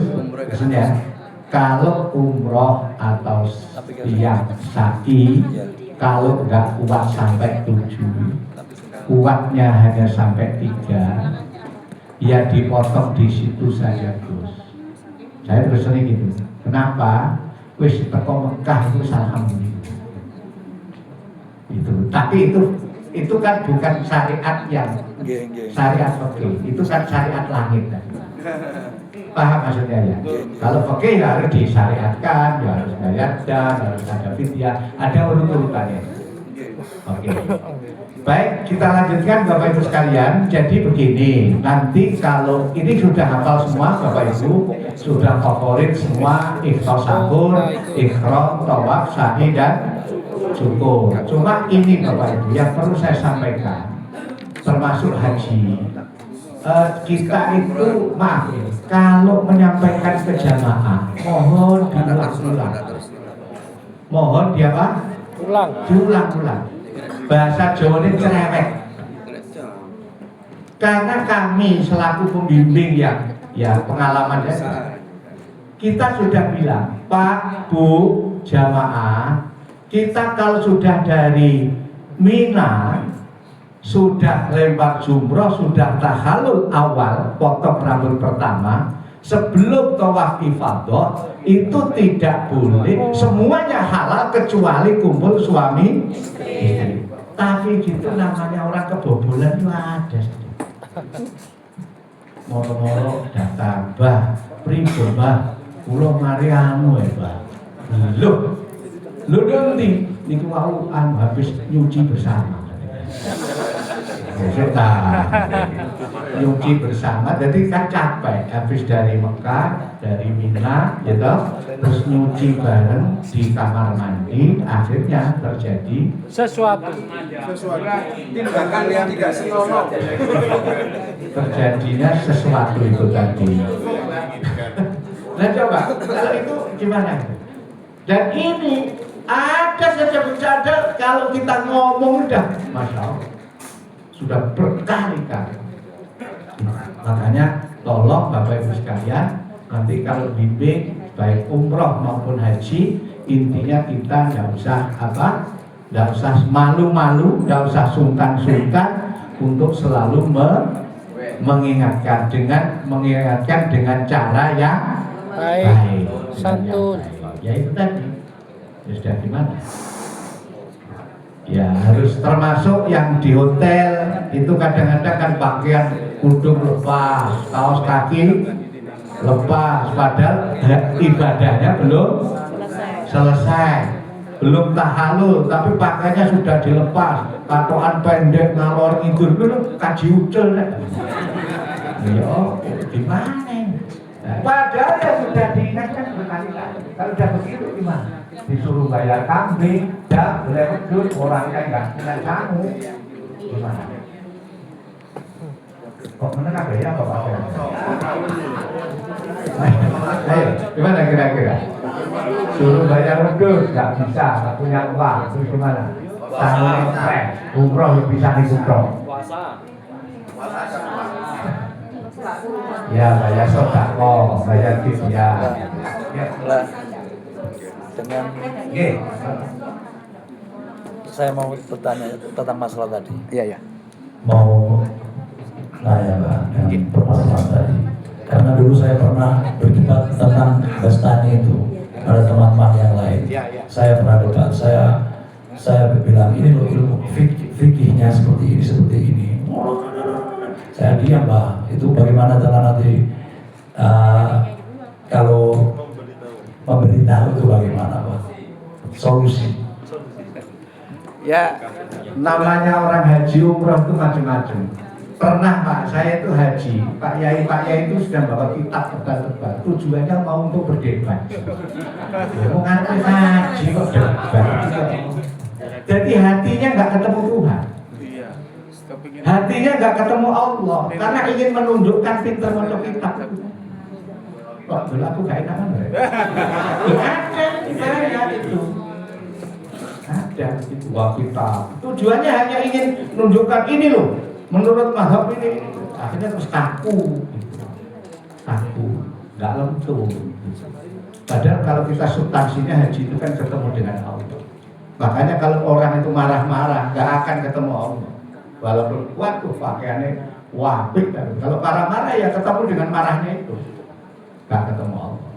[SPEAKER 1] pesennya kalau umroh atau yang sa'i, kalau nggak kuat sampai 7, kuatnya hanya sampai 3, ya dipotong di situ saja Gus. Saya terus sering gitu. Kenapa? Wis teko Mekah itu alhamdulillah. Itu. Tapi itu kan bukan syariat yang syariat fikih. Itu kan syariat langit tadi. Paham maksudnya ya? Kalau fikih ya harus disyariatkan, ya harus bayar dam, harus ada fidyah, ada urut-urutannya. Oke. Baik, kita lanjutkan Bapak Ibu sekalian. Jadi begini, nanti kalau ini sudah hafal semua Bapak Ibu, sudah favorit semua ikhlas sahur, ikhram, tawaf, sa'i dan cukup. Cuma ini Bapak Ibu yang perlu saya sampaikan, termasuk haji. Kita itu maaf, kalau menyampaikan ke jamaah, mohon diulang-ulang. Mohon dia apa? Diulang-ulang. Bahasa Jawa ini cerewet. Karena kami selaku pembimbing yang ya pengalamannya, kita sudah bilang, Pak, Bu, jamaah, kita kalau sudah dari Mina, sudah lempar jumroh, sudah tahallul awal, potong rambut pertama, sebelum tawaf ifadah, itu tidak boleh, semuanya halal kecuali kumpul suami istri. Tapi gitu namanya orang kebobolan itu ada. Moro-moro datang, bah, pripun bah, kula mari anu ya bah. Loh, Lho nanti niku mau habis nyuci bersama. Kita nyuci bersama, jadi kan capek habis dari Mekah, dari Mina, gitu, terus nyuci bareng di kamar mandi, akhirnya terjadi
[SPEAKER 6] Sesuatu.
[SPEAKER 2] Tindakan yang tidak senonoh.
[SPEAKER 1] terjadinya sesuatu itu tadi. Nah coba, kalau itu gimana? Dan ini ada saja bercanda kalau kita ngomong udah, Masya Allah, sudah berkali-kali. Makanya tolong Bapak Ibu sekalian, nanti kalau bimbing baik umroh maupun haji, intinya kita nggak usah nggak usah malu-malu, nggak usah sungkan-sungkan untuk selalu mengingatkan dengan cara yang baik,
[SPEAKER 6] santun.
[SPEAKER 1] ya itu tadi. Ya sudah gimana? Ya harus termasuk yang di hotel itu kadang-kadang kan pakaian kudung lepas, kaos kaki lepas, padahal ibadahnya belum selesai, belum tahalul, tapi pakaiannya sudah dilepas, patokan pendek ngalor ngidul dulu kaji ucul. Ya gimana? Nah, padahal yang sudah diingatkan berkali-kali. Kalau sudah begitu gimana? Disuruh bayar kambing, dan boleh wedus, orangnya nggak punya kamu, gimana? Kok menengah ya Pak Pak? Ayo, gimana kira-kira? Suruh bayar wedus, nggak bisa, nggak punya uang, terus gimana? Tanggung umroh bisa diumroh. Ya bayar sodako, bayar fidyah. Ya.
[SPEAKER 11] Dengan saya mau bertanya tentang masalah tadi.
[SPEAKER 2] Iya.
[SPEAKER 10] Mau nanya Pak dengan permasalahan tadi. Karena dulu saya pernah berdebat tentang Bastani itu pada teman-teman yang lain. Saya pernah debat, saya bilang ini loh ilmu fikihnya seperti ini. Saya diam Pak. Itu bagaimana cara nanti kalau pemerintah itu bagaimana Pak? Solusi.
[SPEAKER 1] Ya, namanya orang haji umroh itu macam-macam. Pernah Pak, saya itu haji, Pak Yai itu sudah bawa kitab tebal-tebal. Tujuannya mau untuk berdebat. Mau ngapain haji kok debat? Jadi hatinya nggak ketemu Tuhan. Hatinya nggak ketemu Allah, karena ingin menundukkan pinter untuk kitab. Kok dulu aku gak enak kan? Ada ibadah itu. Ada itu kitab. Tujuannya hanya ingin menunjukkan ini loh. Menurut mazhab ini, akhirnya terus kaku, nggak lentur. Padahal kalau kita substansinya haji itu kan ketemu dengan Allah. Makanya kalau orang itu marah-marah, nggak akan ketemu Allah. Walaupun waduh pakaiannya wapik, kalau marah-marah ya ketemu dengan marahnya itu, nggak ketemu Allah.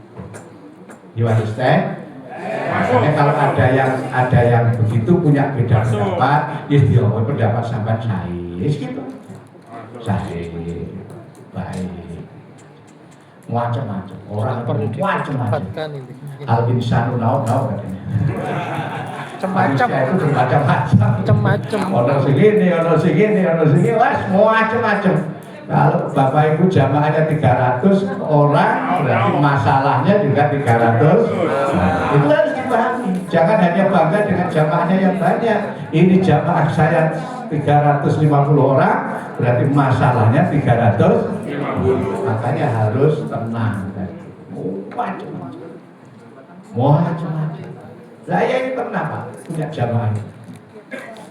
[SPEAKER 1] You understand? Makanya kalau ada yang begitu punya beda pendapat, ya pendapat sampai saya. Gitu. Sahih, baik, macam-macam orang itu macam-macam. Al insanu nau katanya.
[SPEAKER 6] Macam-macam.
[SPEAKER 1] Itu bermacam-macam. Ono segini, wes macam-macam. Kalau Bapak Ibu jamaahnya 300 orang, berarti masalahnya juga 300. Itu harus dipahami. Jangan hanya bangga dengan jamaahnya yang banyak. Ini jamaah saya 350 orang, berarti masalahnya 300. Makanya harus tenang. Macam-macam. Saya ini pernah Pak punya jamaah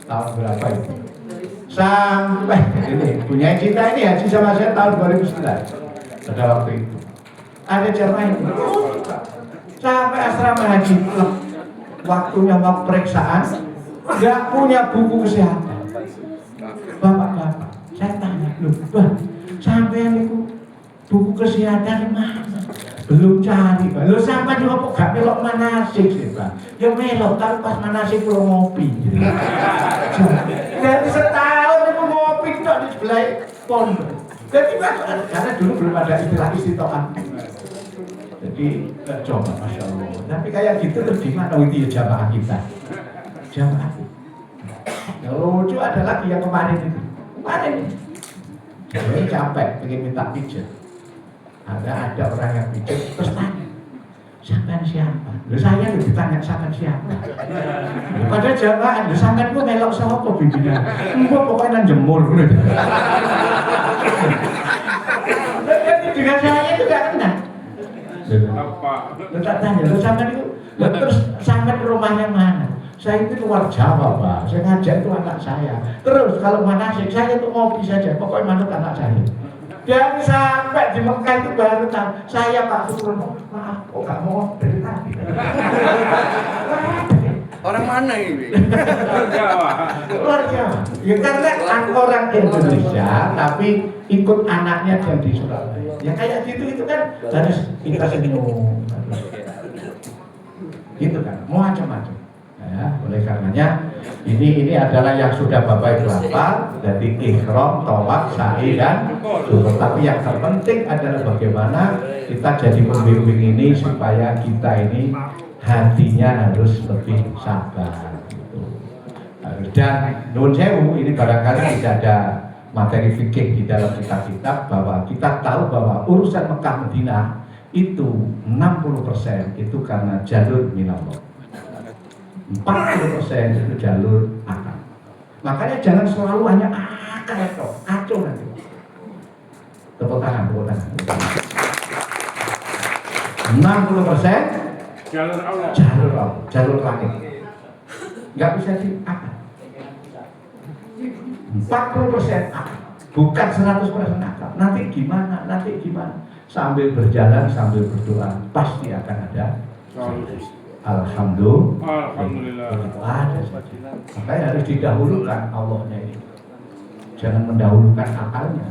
[SPEAKER 1] tahun berapa itu? Sampai ini punya kita ini haji sama saya tahun 2009. Pada waktu itu ada jamaah ini sampai asrama haji waktunya mau periksaan, nggak punya buku kesehatan. Bapak-bapak, saya tanya, loh, Bang, sampean itu buku kesehatan mana? Belum cari, Pak. Loh, sampai juga kok gak melok manasik sih, Pak. Ya melok, tapi pas manasik belum ngopi. Dari setahun itu ngopi kok di sebelah pondok. Jadi karena dulu belum ada istilah istiqomah.
[SPEAKER 5] Jadi coba Masya Allah. Tapi kayak gitu terus gimana itu ya jamaah kita? Jamaah. Yang lucu ada lagi yang kemarin itu. Kemarin ini capek pengen minta pijat. Ada orang yang pijat terus tanya, sampean siapa? Loh saya lebih ditanya sampean siapa? Padahal jamaah, loh sampean kok melok sapa bimbingan? Engko pokoknya nang jemur gitu. Dengan saya itu gak kenal. Lo tak tanya, lo sampai itu, lo terus sampai rumahnya mana? Saya itu luar Jawa, Pak. Saya ngajak itu anak saya. Terus kalau manasik, saya itu ngopi saja. Pokoknya manut anak saya. Dan sampai di Mekah itu baru tahu. Saya Pak Surono, maaf, kok gak mau dari tadi?
[SPEAKER 2] Orang mana ini?
[SPEAKER 5] Luar Jawa. Ya karena orang Indonesia, tapi ikut anaknya jadi Surabaya. Ya kayak gitu itu kan harus kita senyum. Gitu kan, macam-macam. Ya, oleh karenanya ini adalah yang sudah Bapak Ibu hafal dari ihram, tawaf, sa'i dan syukur. Tapi yang terpenting adalah bagaimana kita jadi pembimbing ini supaya kita ini hatinya harus lebih sabar. Gitu. Dan nun sewu ini barangkali tidak ada materi fikih di dalam kitab-kitab bahwa kita tahu bahwa urusan Mekah Madinah itu 60% itu karena jalur minallah, 40% itu jalur akal. Makanya jangan selalu hanya akal itu, kacau nanti. Tepuk tangan, tepuk tangan. 60% jalur Allah, jalur langit. Nggak bisa diakal. 40% akal, bukan 100% akal. Nanti gimana? Sambil berjalan, sambil berdoa, pasti akan ada solusi. Alhamdulillah. Ada. Makanya harus didahulukan Allahnya ini. Jangan mendahulukan akalnya.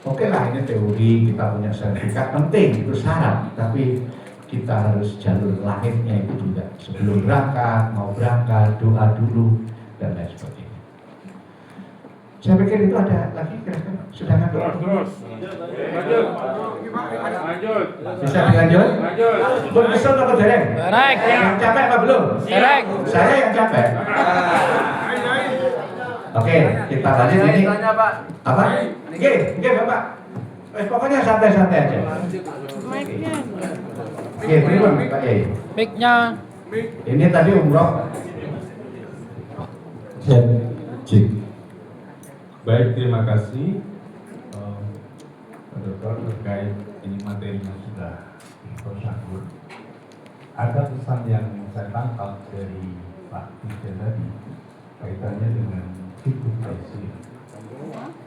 [SPEAKER 5] Oke lah, ini teori, kita punya sertifikat penting, itu syarat. Tapi kita harus jalur langitnya itu juga. Sebelum berangkat, mau berangkat, doa dulu, dan lain sebagainya. Saya pikir itu ada lagi kira-kira sudah ngantuk. Terus. Lanjut. Bisa dilanjut? Lanjut. Bisa atau dereng?
[SPEAKER 6] Dereng.
[SPEAKER 5] Yang capek apa belum?
[SPEAKER 6] Dereng.
[SPEAKER 5] Saya yang capek. Oke, kita lanjut ini. Apa? Oke, Bapak. Pokoknya santai-santai aja. Oke, terima Pak Yai.
[SPEAKER 6] Mic-nya.
[SPEAKER 5] Ini tadi umroh.
[SPEAKER 3] Cek.
[SPEAKER 8] Baik, terima kasih Pak Dokter terkait ini materinya sudah tersambung. Ada pesan yang saya tangkap dari Pak Dirjen tadi kaitannya dengan hidup bersih,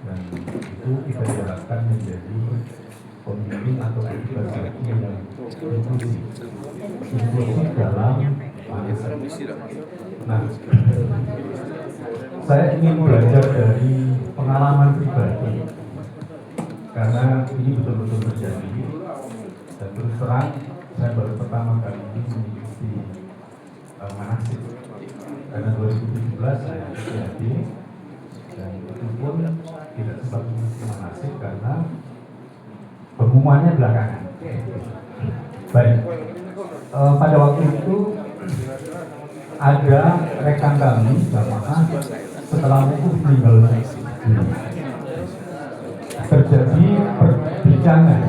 [SPEAKER 8] dan itu kita diharapkan menjadi pemimpin atau pribadi yang inklusif dalam nah, saya ingin belajar dari pengalaman pribadi karena ini betul-betul terjadi, dan terus terang saya baru pertama kali ini mengikuti manasik karena 2017 saya PhD dan itu pun tidak sempat mengikuti manasik karena pengumumannya belakangan. Baik, pada waktu itu ada rekan kami jamaah setelah wukuf meninggal terjadi perbincangan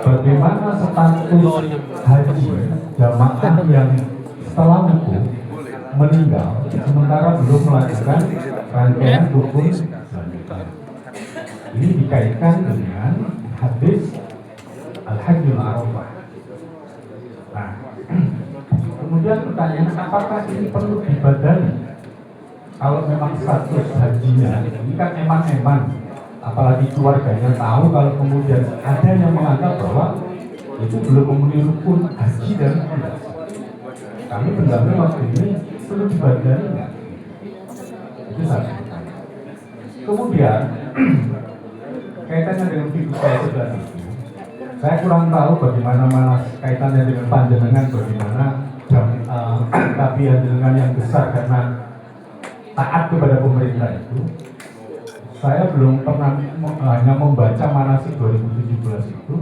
[SPEAKER 8] bagaimana status haji jamaah yang setelah wukuf meninggal sementara belum melakukan rangkaian rukun selanjutnya. Ini dikaitkan dengan hadis Al-Hajjul Arafah. Nah, kemudian pertanyaan, apakah ini perlu dibadani? Kalau memang status hajinya ini kan eman-eman, apalagi keluarganya tahu, kalau kemudian ada yang menganggap bahwa itu belum memenuhi rukun haji dan umrah. Kami pendamping waktu ini perlu dibadani nggak? Itu satu. Kemudian kaitannya dengan figur saya sebelah itu, saya kurang tahu bagaimana kaitannya dengan panjenengan, bagaimana tabiat dengan yang besar karena taat kepada pemerintah itu. Saya belum pernah hanya membaca manasik 2017 itu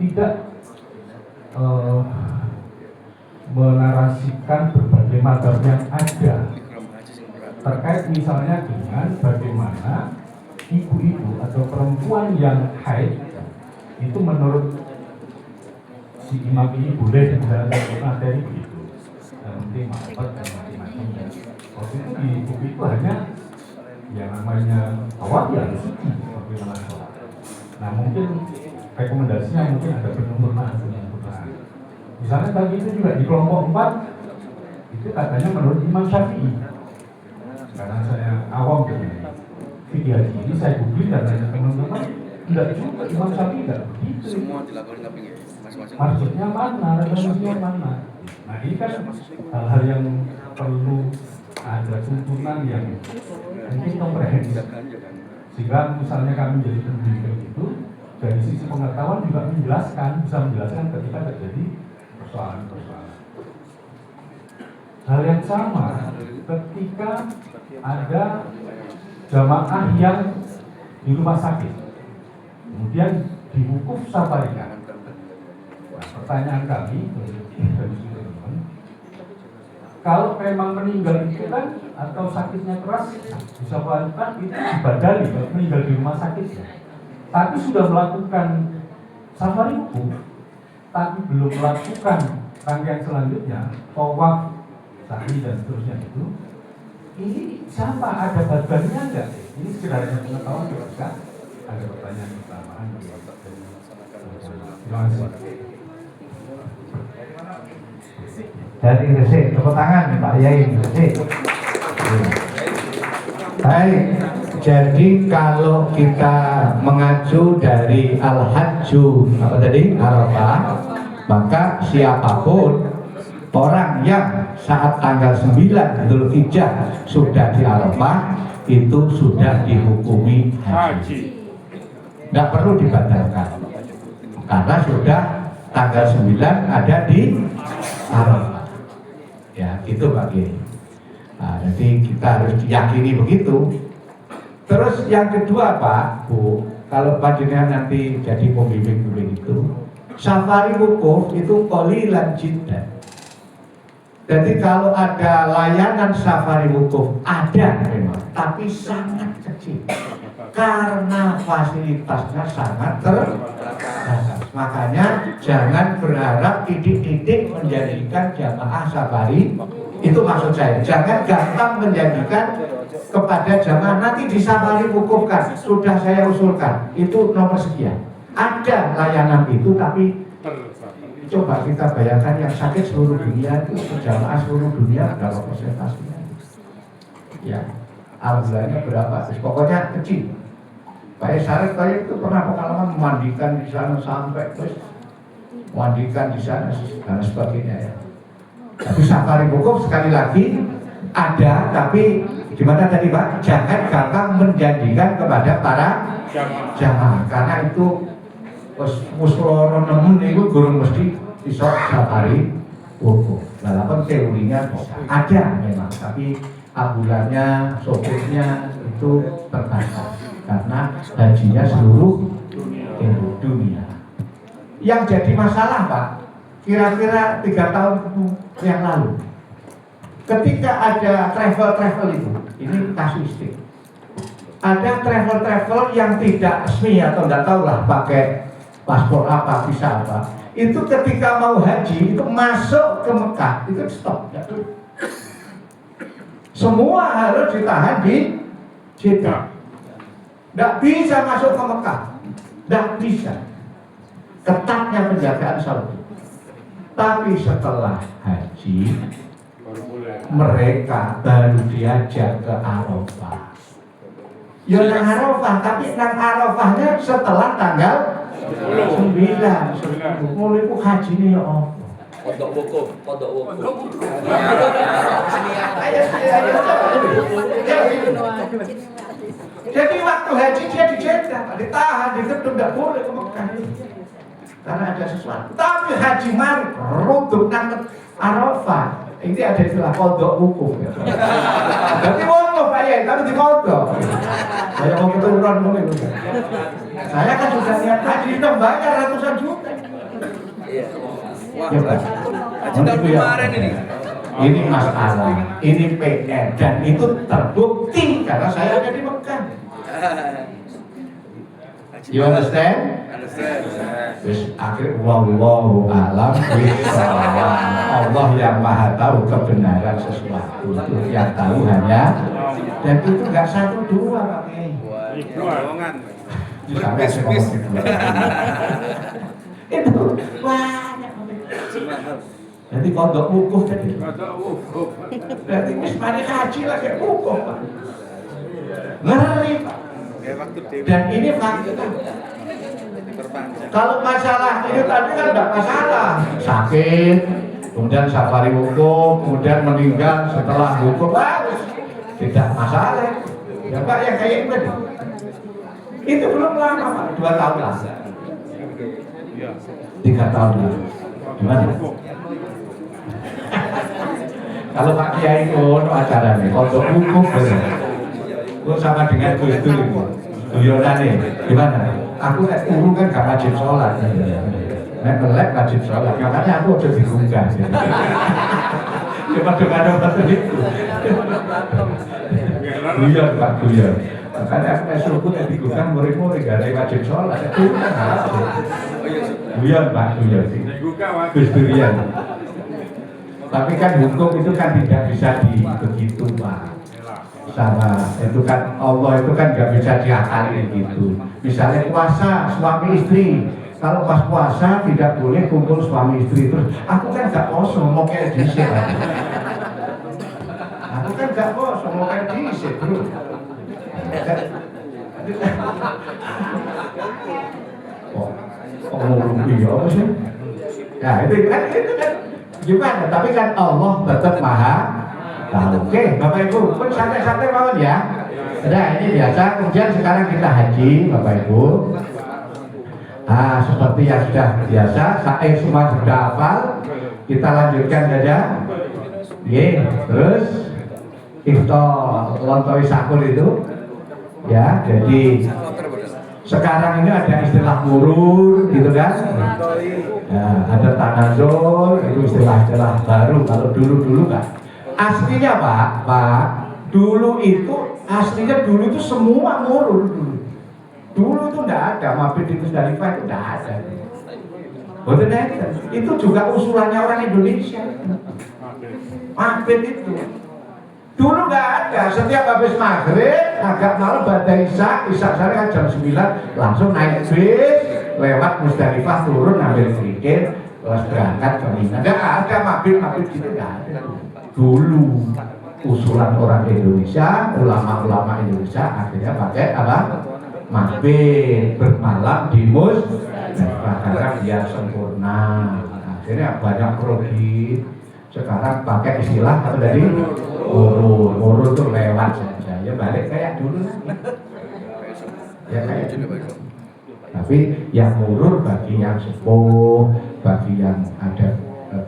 [SPEAKER 8] tidak
[SPEAKER 1] menarasikan berbagai mazhab yang ada terkait misalnya dengan bagaimana ibu-ibu atau perempuan yang haid itu menurut si imam ini boleh menjalankan materi begitu, dan nanti maafat dan macam-macam. Waktu itu di buku itu hanya yang namanya awal ya suci seperti sholat. Nah mungkin rekomendasinya mungkin ada penyempurnaan. Misalnya tadi itu juga di kelompok 4 itu katanya menurut Imam Syafi'i. Karena saya awam dengan video ini, saya googling dan tanya teman-teman, tidak juga Imam Syafi'i tidak begitu. Semua dilakukan masing-masing. Maksudnya mana, referensinya mana? Nah ini kan hal-hal yang perlu ada tuntunan yang mungkin komprehensif. Sehingga misalnya kami jadi pendidik itu dari sisi pengetahuan juga bisa menjelaskan ketika terjadi persoalan-persoalan. Hal yang sama ketika ada jamaah yang di rumah sakit, kemudian diwukuf safarikan. Nah, pertanyaan kami dari teman-teman, kalau memang meninggal itu kan atau sakitnya keras bisa melakukan itu dibadali kalau meninggal di rumah sakit, tapi sudah melakukan safari wukuf tapi belum melakukan rangkaian selanjutnya tawaf, sa'i dan seterusnya itu, ini siapa, ada badannya enggak? Ini sekiranya pengetahuan juga ada pertanyaan pertamaan. Terima kasih.
[SPEAKER 12] Dari Gresik, tepuk tangan Pak Yai Gresik. Baik, jadi kalau kita mengacu dari Al-Hajju apa tadi? Arafah, maka siapapun orang yang saat tanggal 9 Dzulhijjah sudah di Arafah itu sudah dihukumi haji. Tidak perlu dibatalkan karena sudah tanggal 9 ada di Arafah. Ya, itu Pak Kiai. Nah, jadi kita harus diyakini begitu. Terus yang kedua Pak, Bu, kalau panjenengan nanti jadi pembimbing itu, safari wukuf itu qalilan jiddan. Jadi kalau ada layanan safari wukuf ada memang, tapi sangat kecil karena fasilitasnya sangat terbatas. Makanya jangan berharap titik-titik menjadikan jamaah safari. Itu maksud saya, jangan gampang menjadikan kepada jamaah nanti di safari wukufkan, sudah saya usulkan itu nomor sekian. Ada layanan itu, tapi coba kita bayangkan yang sakit seluruh dunia itu jamaah seluruh dunia berapa persentasenya? Ya, alhamdulillahnya berapa? Pokoknya kecil. Pak Syarif itu pernah pengalaman memandikan di sana sampai terus memandikan di sana dan sebagainya ya. Tapi safari wukuf sekali lagi ada, tapi gimana tadi Pak? Jangan gampang menjanjikan kepada para jamaah karena itu musloro nemen itu gurung mesti iso safari wukuf. Walaupun teorinya bisa ada memang, tapi ambulannya, sopirnya itu terbatas karena hajinya seluruh dunia. Yang jadi masalah Pak, kira-kira 3 tahun yang lalu, ketika ada travel itu, ini kasuistik. Ada travel yang tidak resmi atau nggak tahu lah pakai paspor apa, visa apa. Itu ketika mau haji itu masuk ke Mekah itu stop. Semua harus ditahan di Jeddah. Nggak bisa masuk ke Mekah, nggak bisa. Ketatnya penjagaan Saudi. Tapi setelah haji, mereka baru diajak ke Arafah. Ya nang Arafah, tapi nang Arafahnya setelah tanggal 9. Mulai ku haji nih ya Allah.
[SPEAKER 10] Pondok wukuf.
[SPEAKER 12] Jadi waktu haji dia di Jeddah, ditahan, ditutup, tidak boleh ke Mekah karena ada sesuatu. Tapi haji mari ruduk nang Arafah. Ini ada istilah pondok wukuf ya. Jadi wukuf Pak Yai, tapi di pondok. Saya mau keturunan mungkin. Saya kan sudah niat haji, sudah bayar ratusan juta. Ya, Pak.
[SPEAKER 2] Haji tahun kemarin ini.
[SPEAKER 12] Ini masalah, ini PR, dan itu terbukti karena saya ada di Mekah. You understand? Terus akhir wallahu alam bishawab. Allah yang maha tahu kebenaran sesuatu. Itu yang tahu hanya, dan itu nggak satu dua Pak Kiai.
[SPEAKER 2] Berpis-pis.
[SPEAKER 12] Itu banyak. Jadi kodok wukuf tadi. Berarti wis mari haji lagi wukuf Pak. Ngeri Pak. Dan ini fakta. Kalau masalah ini tadi kan enggak masalah. Sakit, kemudian safari wukuf, kemudian meninggal setelah wukuf, harus tidak masalah. Ya Pak yang kayak ini tadi. Itu belum lama Pak, 2 tahun lah. 3 tahun lah. Gimana? Kalau Pak Kiai ngono acaranya, kodok wukuf bener. Sama dengan Gus Dur itu, guyonane, gimana? Aku nek turu kan gak wajib sholat, nek melek wajib sholat, makanya aku udah digugah. Cuma dengan betul itu. Guyon Pak guyon. Makanya aku nek suku nek digugah murid-murid gak ada wajib sholat, itu kan harus. Guyon Pak guyon sih. Gus Durian. Tapi kan hukum itu kan tidak bisa begitu Pak. Sama itu kan Allah itu kan nggak bisa diakali gitu. Misalnya puasa suami istri, kalau pas puasa tidak boleh kumpul suami istri terus. Aku kan nggak kosong mau kayak disik. Aku kan nggak kosong mau kayak disik terus. Oh ngomong iya apa sih? Nah itu kan gimana? Tapi kan Allah tetap maha. Oke, Bapak Ibu, pun santai-santai mawon ya. Nah, ini biasa. Kemudian sekarang kita haji, Bapak Ibu. Nah, seperti yang sudah biasa, saya semua sudah hafal. Kita lanjutkan saja. Terus iftar lontoi sakul itu, ya. Jadi sekarang ini ada istilah murur, gitu kan? Nah, ada tanazul, itu istilah-istilah baru. Kalau dulu-dulu kan. Aslinya Pak, dulu itu aslinya dulu itu semua murur dulu. Dulu itu enggak ada mabit di Musdalifah, itu enggak ada. Betul ya? Itu juga usulannya orang Indonesia. Mabit itu. Dulu enggak ada, setiap habis maghrib, agak malam pada Isya sana kan jam 9 langsung naik bis, lewat Musdalifah turun ambil sedikit, terus berangkat ke Mina. Enggak ada mabit gitu enggak ada. Dulu usulan orang Indonesia, ulama-ulama Indonesia akhirnya pakai apa? Mabit bermalam di Musdalifah karena biar sempurna. Akhirnya banyak rugi. Sekarang pakai istilah apa tadi? Murur tuh lewat saja. Ya balik kayak dulu lagi. Ya kayak dulu. Tapi yang murur bagi yang sepuh, bagi yang ada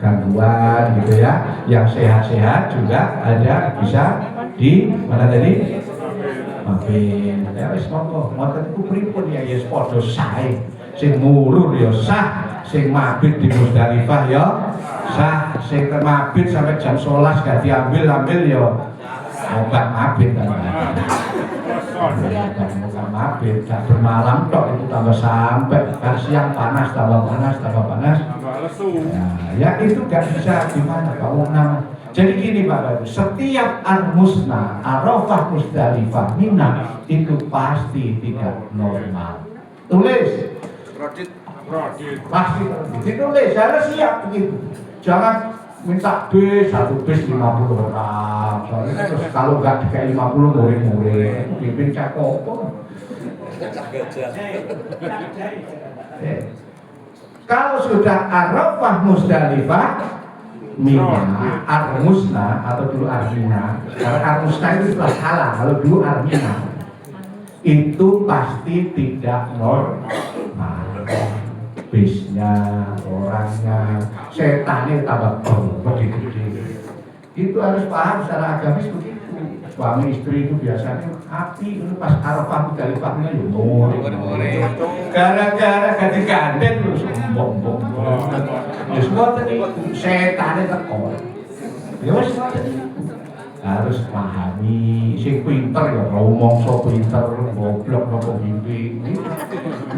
[SPEAKER 12] gangguan gitu ya, yang sehat-sehat juga ada bisa di mana tadi? Mabit. Ya wis monggo, ngoten iku pripun ya yes padha sae. Sing murur ya sah, sing mabit di Musdalifah ya sah, sing mabit sampai jam 11 gak diambil ya obat mabit kan. Bukan mabit, gak bermalam tok itu tambah sampai kan siang panas tambah panas. Nah, ya itu gak bisa gimana kalau nama. Jadi gini Bapak Ibu, setiap Al-Musna, Arafah, Musdalifah, Mina itu pasti tidak normal. Tulis. Pasti ditulis, harus siap begitu. Jangan minta bis, satu bis 50 orang. Soalnya terus kalau nggak dikayak 50 murid-murid, pimpin cakopo. Kalau sudah Arafah, Musdalifah, Mina, Ar-Musna atau dulu Ar-Mina. Karena Ar-Musna itu sudah salah, kalau dulu Ar-Mina itu pasti tidak normal. Bisnya, orangnya, setannya tambah gede-gede. Itu harus paham secara agamis begitu. suami istri itu biasanya api itu pas Arafah dari Fatnya ya gara-gara ganti gandeng lu sombong ya semua tadi setannya teko ya wes harus pahami sing pinter ya ngomong so pinter goblok nopo mimpi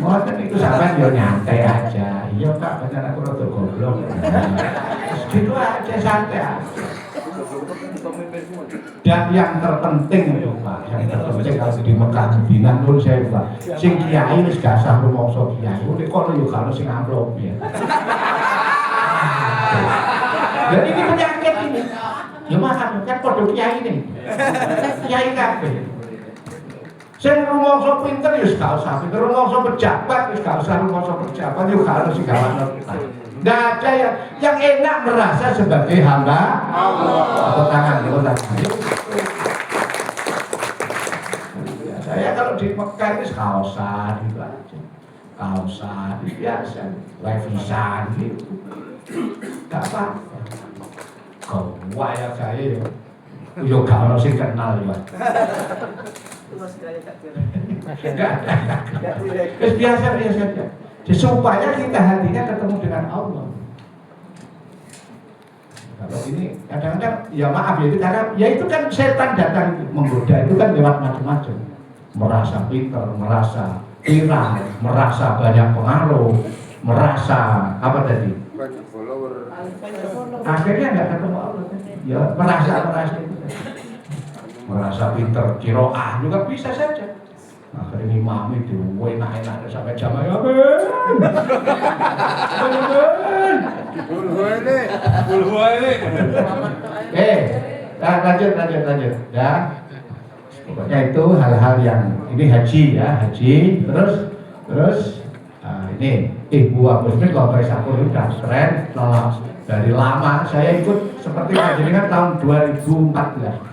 [SPEAKER 12] ngoten itu sampean yo nyantai aja iya Pak bener aku rada goblok gitu aja santai aja. Dan yang terpenting itu Pak, yang terpenting kalau di Mekah Medina pun saya Pak, sing kiai wis gak sah rumangsa kiai, nek kono yo kalau sing amplop ya. Jadi ini penyakit ini. Ya maaf kan padha kiai ini. Kiai kabeh. Sing rumangsa pinter yo gak usah, pinter rumangsa pejabat wis gak usah rumangsa pejabat yo kalau sing gawan. Nggak ada yang enak merasa sebagai hamba Allah. Atau tangan. Ya, saya kalau di Mekah itu kaosan gitu aja, kaosan biasa, levisan gitu, nggak apa. Kau ya saya yo kalau sih kenal ya. Nggak ada. Biasa aja. Supaya kita hatinya ketemu dengan Allah. Kalau ini kadang-kadang ya maaf ya itu karena ya itu kan setan datang menggoda itu kan lewat macam-macam. Merasa pintar, merasa viral, merasa banyak pengaruh, merasa apa tadi? Akhirnya nggak ketemu Allah. Ya merasa itu. Merasa pintar, kiroah juga bisa saja. Akhirnya imam itu enak-enak sampai jam ya lanjut ya. Pokoknya itu hal-hal yang ini haji ya, haji terus ini Ibu Agus ini kalau aku sudah keren dari lama saya ikut seperti panjenengan tahun 2014.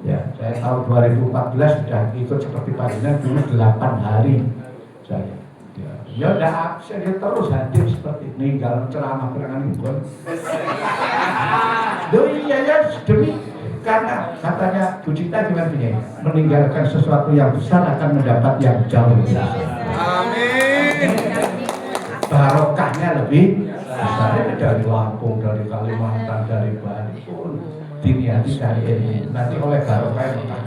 [SPEAKER 12] Ya, saya tahun 2014 sudah ikut seperti panjenengan dulu 8 hari saya. Ya udah absen ya terus hadir seperti ninggal ceramah berangan ibu. Iya ya demi karena katanya Bu Cita gimana punya meninggalkan sesuatu yang besar akan mendapat yang jauh lebih besar. Amin. Barokahnya lebih besar dari Lampung, dari Kalimantan, dari Bali pun. Diniati dari ilmu nanti oleh barokah yang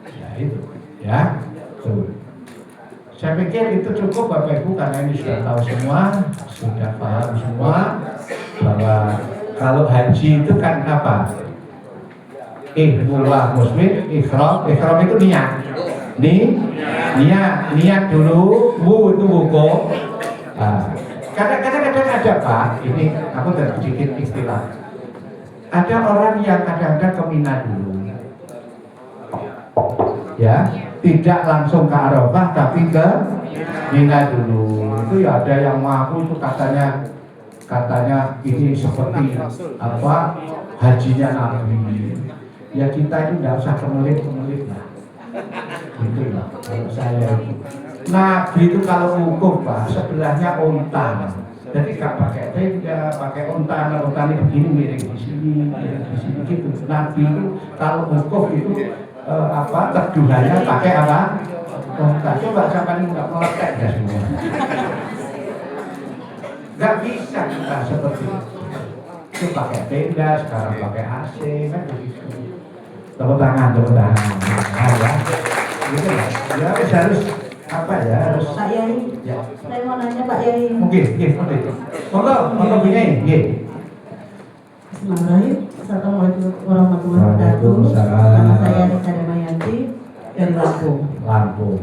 [SPEAKER 12] ya itu ya tuh. Saya pikir itu cukup Bapak Ibu karena ini sudah tahu semua, sudah paham semua bahwa kalau haji itu kan apa? Ihwah muslim, ikhram itu niat dulu, itu wukuf. Kadang-kadang ada Pak, ini aku ada sedikit istilah. Ada orang yang kadang-kadang ke Mina dulu, ya, tidak langsung ke Arafah tapi ke Mina dulu. Itu ya ada yang mengaku itu katanya ini seperti apa hajinya Nabi. Ya kita itu tidak usah kemelit lah, gitu lah. Kalau saya itu Nabi itu kalau wukuf Pak sebelahnya unta. Jadi gak pakai tenda, pakai unta ini begini miring di sini gitu. Nabi itu kalau wukuf itu terduhannya pakai apa? Unta. Coba sampai ini nggak meletek ya semua. Gak bisa kita seperti itu pakai tenda, sekarang pakai AC kan begitu. Tepuk tangan. Ya, gitu lah. Ya harus apa ya harus
[SPEAKER 9] Pak Yai,
[SPEAKER 12] ya.
[SPEAKER 9] saya mau nanya Pak Yai.
[SPEAKER 12] Mungkin. Monggo begini, nggih.
[SPEAKER 9] Bismillahirrahmanirrahim. Assalamualaikum warahmatullahi wabarakatuh. Nama saya Rita Damayanti dari Lampung.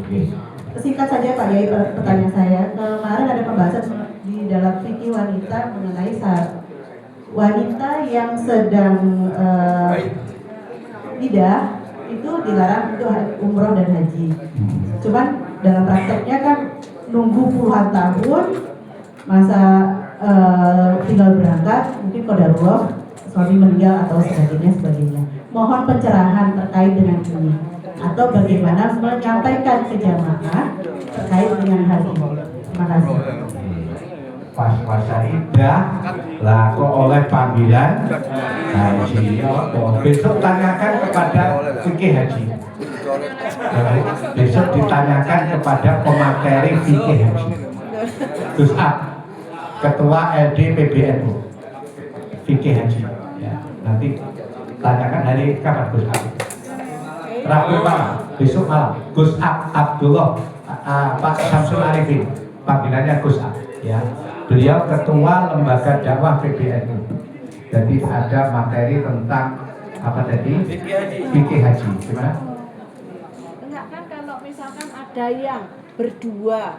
[SPEAKER 12] Nggih.
[SPEAKER 9] Singkat saja Pak Yai pertanyaan saya. Kemarin ada pembahasan di dalam fikih wanita mengenai wanita yang sedang idah itu dilarang untuk umroh dan haji. Cuman dalam prakteknya kan nunggu puluhan tahun masa tinggal berangkat mungkin qadarullah suami meninggal atau sebagainya. Mohon pencerahan terkait dengan ini atau bagaimana menyampaikan ke jamaah terkait dengan hal ini. Terima kasih.
[SPEAKER 12] pas masa iddah lah kok oleh panggilan haji. Besok tanyakan kepada fikih haji. Besok ditanyakan kepada pemateri fikih haji. Gus Ab, Ketua LD PBNU fikih haji. Ya, nanti tanyakan hari kapan Gus Ab? Rabu malam, besok malam. Gus Ab Abdullah Pak Samsul Arifin, panggilannya Gus Ab. Ya, beliau ketua lembaga dakwah PBNU. Jadi ada materi tentang apa tadi? Fikih haji. Gimana?
[SPEAKER 7] Enggak kan kalau misalkan ada yang berdua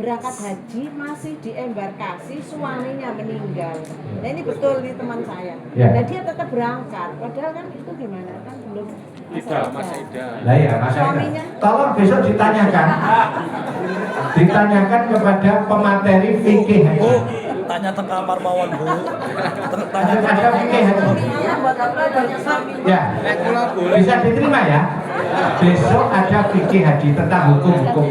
[SPEAKER 7] berangkat haji masih di embarkasi suaminya meninggal. Nah ini betul nih teman saya.
[SPEAKER 12] Ya.
[SPEAKER 7] Dan dia tetap berangkat. Padahal kan itu gimana kan belum masa idah.
[SPEAKER 12] Lah ya, Mas Aida. Tolong besok ditanyakan. Ditanyakan kepada pemateri fikih haji.
[SPEAKER 11] Tanya tentang kamar mawon Bu. Tanya
[SPEAKER 12] Ada fikih haji. Ya, bisa diterima ya. Besok ada fikih haji tentang hukum-hukum.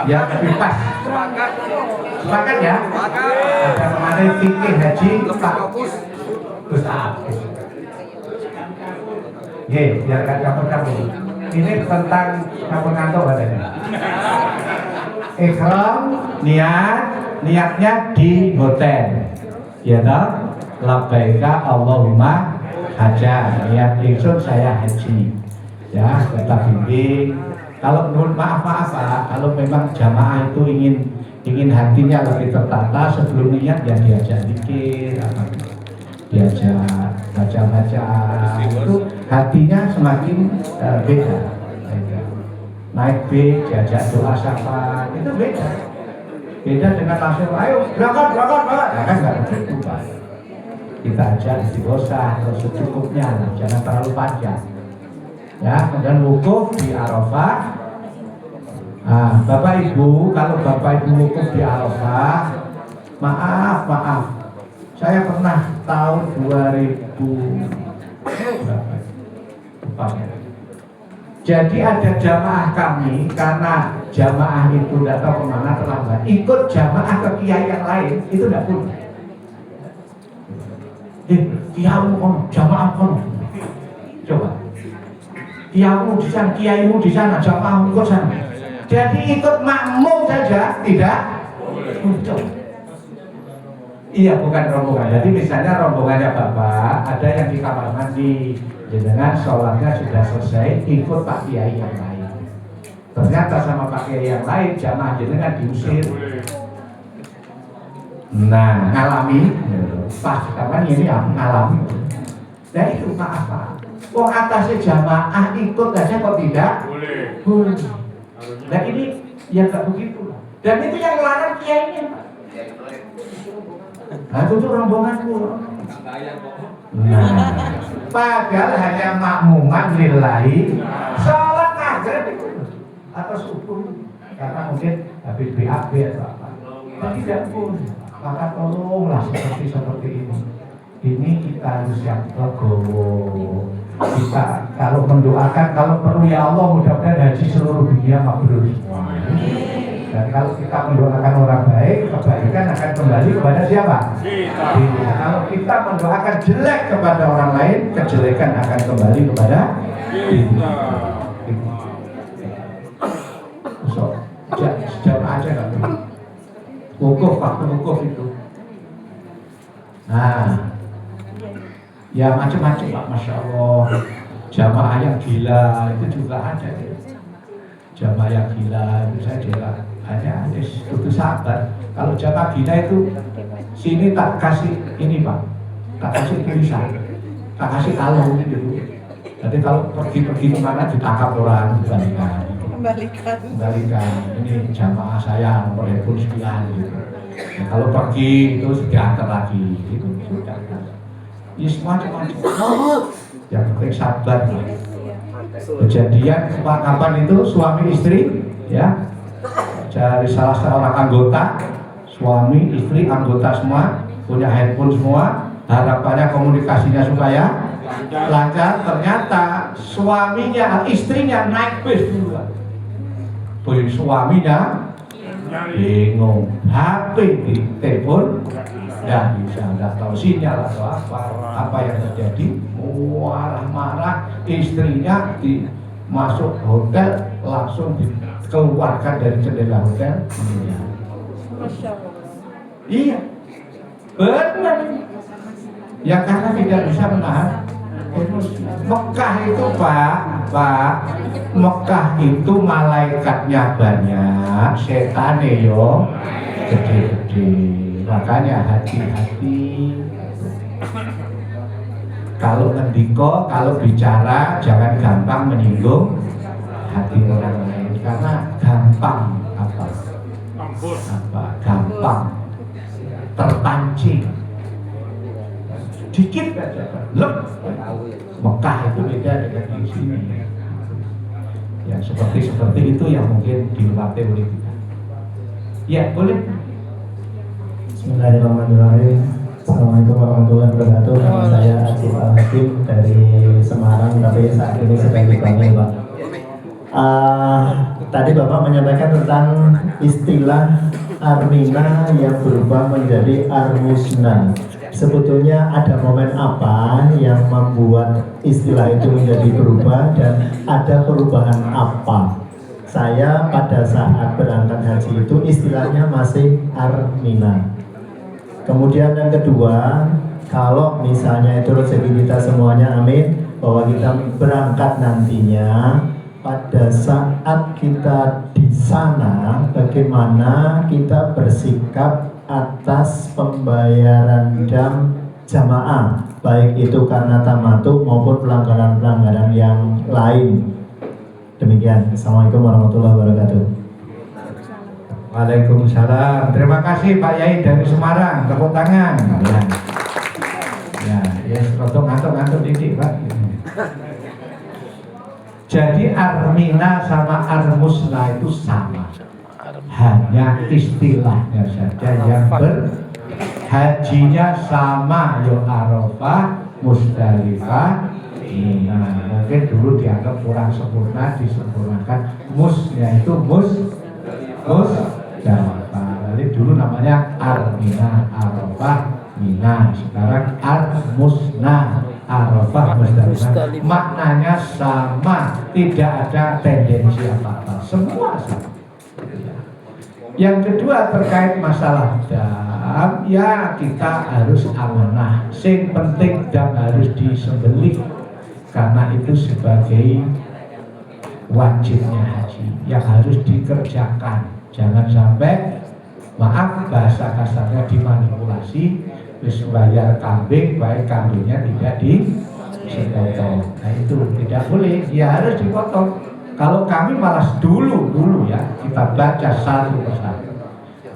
[SPEAKER 12] Ya, lebih pas. Sepakat ya? Ada pemateri fikih haji Pak Gus Ab. Ye, biar gak kamu. Ini tentang kamu ngantuk katanya. Ikhram, niatnya di hotel. Ya toh? Labbaika Allahumma haja. Niat ingsun saya haji. Ya, tetap bimbing. Kalau menurut maaf Pak, kalau memang jamaah itu ingin hatinya lebih tertata sebelum niat ya diajak zikir, diajak baca-baca, itu hatinya semakin beda. Naik bis, diajak doa syafaat, itu beda. Beda dengan langsung, ayo berangkat. Nah, kan nggak begitu Pak. Kita ajak istighosah terus secukupnya, jangan terlalu panjang. Ya, kemudian wukuf di Arafah. Nah, Bapak Ibu, kalau Bapak Ibu wukuf di Arafah, maaf, saya pernah tahun 2000 berapa? Jadi ada jamaah kami, karena jamaah itu tidak tahu kemana terlambat, ikut jamaah ke kiai yang lain, itu tidak boleh. Kiaimu kono, jamaah kono. Coba. Kiaimu di sana, jamaahmu ke sana. Jadi ikut makmum saja tidak boleh. Iya, bukan rombongan. Jadi misalnya rombongannya Bapak, ada yang di kamar mandi, dengan sholatnya sudah selesai, ikut Pak Kiai yang lain. Ternyata sama Pak Kiai yang lain, jamaah jenengan diusir. Nah, ngalami, pas kapan ini ya ngalami. Dan itu maaf Pak. Wong atasnya jamaah ikut aja kok tidak? Boleh. Nah ini ya nggak begitu. Dan itu yang ngelarang kiainya Pak. Nah itu rombonganku. Nah, padahal hanya makmuman lillahi sholat maghrib itu atau subuh karena mungkin habis BAB atau apa. Tapi tidak pun. Maka tolonglah seperti ini. Ini kita harus yang legowo. Kita kalau mendoakan, kalau perlu ya Allah mudah-mudahan haji seluruh dunia mabrur. Dan kalau kita mendoakan orang baik, kebaikan akan kembali kepada siapa? Kita. Kalau kita mendoakan jelek kepada orang lain, kejelekan akan kembali kepada kita. So, sejauh aja kan? Wukuf, waktu wukuf itu. Nah, ya macam-macam Pak, Masya Allah. Jamaah yang gila itu juga ada ya. Jamaah yang gila itu saya jelas ada itu sabar. Kalau jamaah gila itu sini tak kasih ini Pak, tak kasih tulisan, tak kasih kalung gitu. Jadi kalau pergi kemana ditangkap orang kembalikan. Ini jamaah saya nomor handphone sekian gitu. Nah, kalau pergi itu diantar lagi itu sudah. Ya semacam yang penting sabar. Kejadian kapan itu suami istri ya dari salah seorang anggota, suami istri anggota semua punya handphone semua, harapannya komunikasinya supaya lancar. Ternyata suaminya istrinya naik bis duluan, suaminya bingung. HP di telepon nggak bisa, nggak tahu sinyal atau apa yang terjadi. Marah-marah, istrinya masuk hotel langsung dikeluarkan dari jendela hotel. Iya, benar. Ya karena tidak bisa menahan emosi. Mekah itu Pak, Mekah itu malaikatnya banyak, setannya yo gede-gede. Makanya hati-hati. Kalau mendiko, kalau bicara jangan gampang menyinggung hati orang lain karena gampang gampang terpancing. Sedikit aja, Mekah itu beda dengan di sini. Ya seperti itu yang mungkin dilatih oleh kita. Ya boleh.
[SPEAKER 13] Bismillahirrahmanirrahim. Assalamualaikum warahmatullahi wabarakatuh. Nama saya Acif Al-Hakim dari Semarang, tapi saat ini sedang dipanggil Pak. Tadi Bapak menyampaikan tentang istilah Armina yang berubah menjadi Armusna. Sebetulnya ada momen apa yang membuat istilah itu menjadi berubah dan ada perubahan apa? Saya pada saat berangkat haji itu istilahnya masih Armina. Kemudian yang kedua, kalau misalnya itu rezeki kita semuanya, amin, bahwa kita berangkat nantinya, pada saat kita di sana, bagaimana kita bersikap atas pembayaran jamaah, baik itu karena tamattu maupun pelanggaran-pelanggaran yang lain. Demikian. Assalamualaikum warahmatullahi wabarakatuh.
[SPEAKER 12] Waalaikumsalam. Terima kasih Pak Yai dari Semarang. Tepuk tangan. Ya, ngantuk dikit Pak. Jadi Armina sama Armusna itu sama. Hanya istilahnya saja yang hajinya sama, yo Arafah, Musdalifah, Mina. Mungkin dulu dianggap kurang sempurna, disempurnakan. Musnya itu Lalu dulu namanya Armina, Arafah, Mina. Sekarang Armusna, Arafah, Musdalifah. Maknanya sama, tidak ada tendensi apa-apa. Semua sama. Yang kedua terkait masalah dam, ya kita harus amanah. Yang penting dam harus disembelih karena itu sebagai wajibnya haji yang harus dikerjakan. Jangan sampai, maaf bahasa kasarnya, dimanipulasi, terus bayar kambing, baik kambingnya tidak dipotong. Nah itu tidak boleh, ya harus dipotong. Kalau kami malas dulu ya, kita baca satu persatu.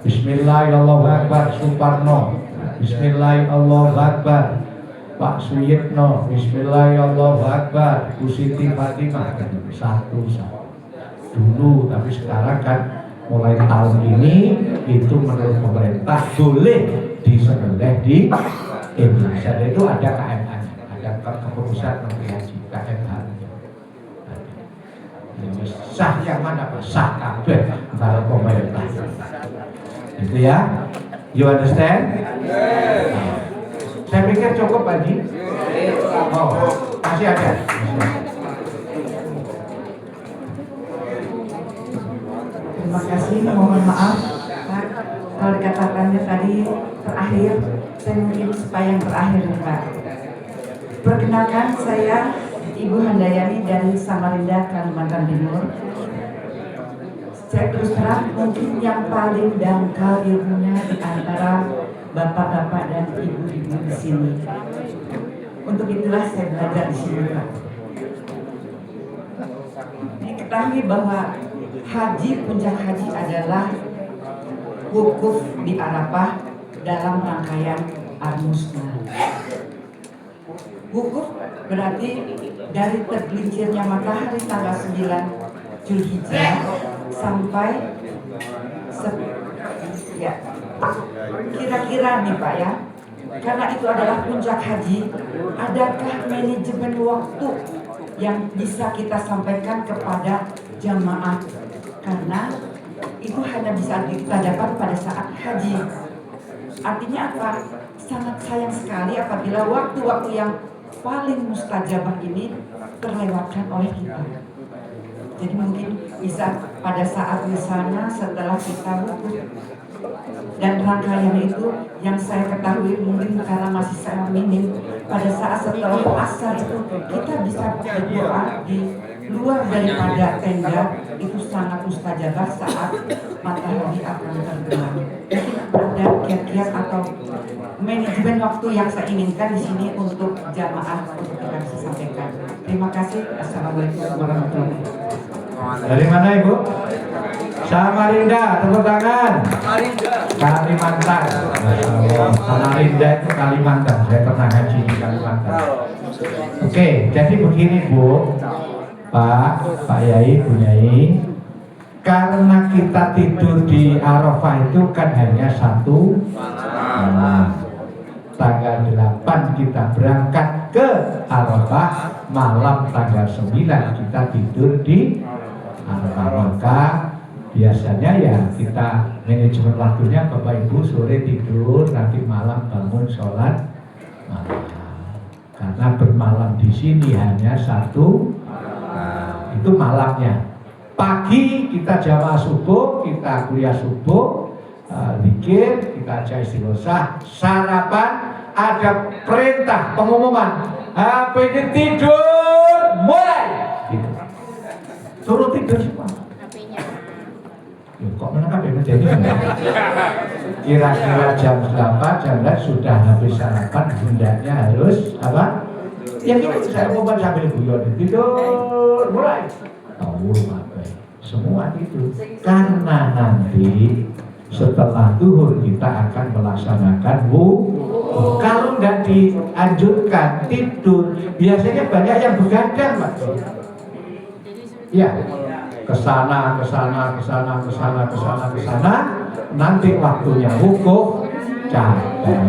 [SPEAKER 12] Bismillahirrahmanirrahim, Suparno. Bismillahirrahmanirrahim, Pak Suyitno. Bismillahirrahmanirrahim, Bu Siti Fatimah. Satu-satu dulu, tapi sekarang kan mulai tahun ini itu menurut pemerintah boleh disembelih di Indonesia. Itu ada KMH-nya, ada keputusan Menteri Haji, KMH. Sah yang mana Pak? Sah kabeh kalau pemerintah. Itu ya. You understand? Saya pikir cukup Pak Haji. Oh, masih ada.
[SPEAKER 14] Terima kasih, mohon maaf Pak, kalau dikatakannya tadi terakhir, saya mungkin supaya yang terakhir Pak. Perkenalkan, saya Ibu Handayani dari Samarinda, Kalimantan Timur. Saya terus terang mungkin yang paling dangkal ilmunya di antara bapak-bapak dan ibu-ibu di sini. Untuk itulah saya belajar di sini Pak. Diketahui bahwa haji, puncak haji adalah wukuf di Arafah dalam rangkaian Armusna. Wukuf berarti dari tergelincirnya matahari tanggal 9 Zulhijjah sampai ya kira-kira nih Pak ya, karena itu adalah puncak haji. Adakah manajemen waktu yang bisa kita sampaikan kepada jamaah? Karena itu hanya bisa kita dapat pada saat haji. Artinya apa? Sangat sayang sekali apabila waktu-waktu yang paling mustajabah ini terlewatkan oleh kita. Jadi mungkin bisa pada saat misalnya setelah kita wukuf, dan rangkaian itu yang saya ketahui mungkin karena masih sangat minim, pada saat setelah asar itu kita bisa berdoa di luar daripada tenda, itu sangat mustajabah saat matahari akan tergelam. Mungkin ada kiat-kiat atau manajemen waktu yang saya inginkan di sini untuk jamaah untuk kita bisa sampaikan. Terima kasih. Assalamualaikum warahmatullahi wabarakatuh.
[SPEAKER 12] Dari mana Ibu? Samarinda, tepuk tangan. Kalimantan. Samarinda itu Kalimantan. Saya pernah haji di Kalimantan. Oke, jadi begini Bu, Pak Yai, Bu Yai. Karena kita tidur di Arafah itu kan hanya satu malam. Tanggal 8 kita berangkat ke Arafah, malam tanggal 9 kita tidur di Arafah. Maka biasanya ya kita manajemen waktunya Bapak Ibu sore tidur, nanti malam bangun sholat malam. Karena bermalam di sini hanya satu, itu malamnya. Pagi kita jamaah subuh, kita kuliah subuh, zikir, kita aja istighosah, sarapan, ada perintah pengumuman, HP tidur, mulai. Gitu. Turun tidur semua. Kok menangkap ya jadi kira-kira jam 8, jam 9 sudah habis sarapan, hendaknya harus apa? Ya gitu, saya mau sambil guyon, tidur, mulai. Tahu apa? Semua itu karena nanti setelah zuhur kita akan melaksanakan wudhu. Kalau tidak dianjurkan tidur, biasanya banyak yang begadang, Pak. Ya, kesana, nanti waktunya wukuf, capek,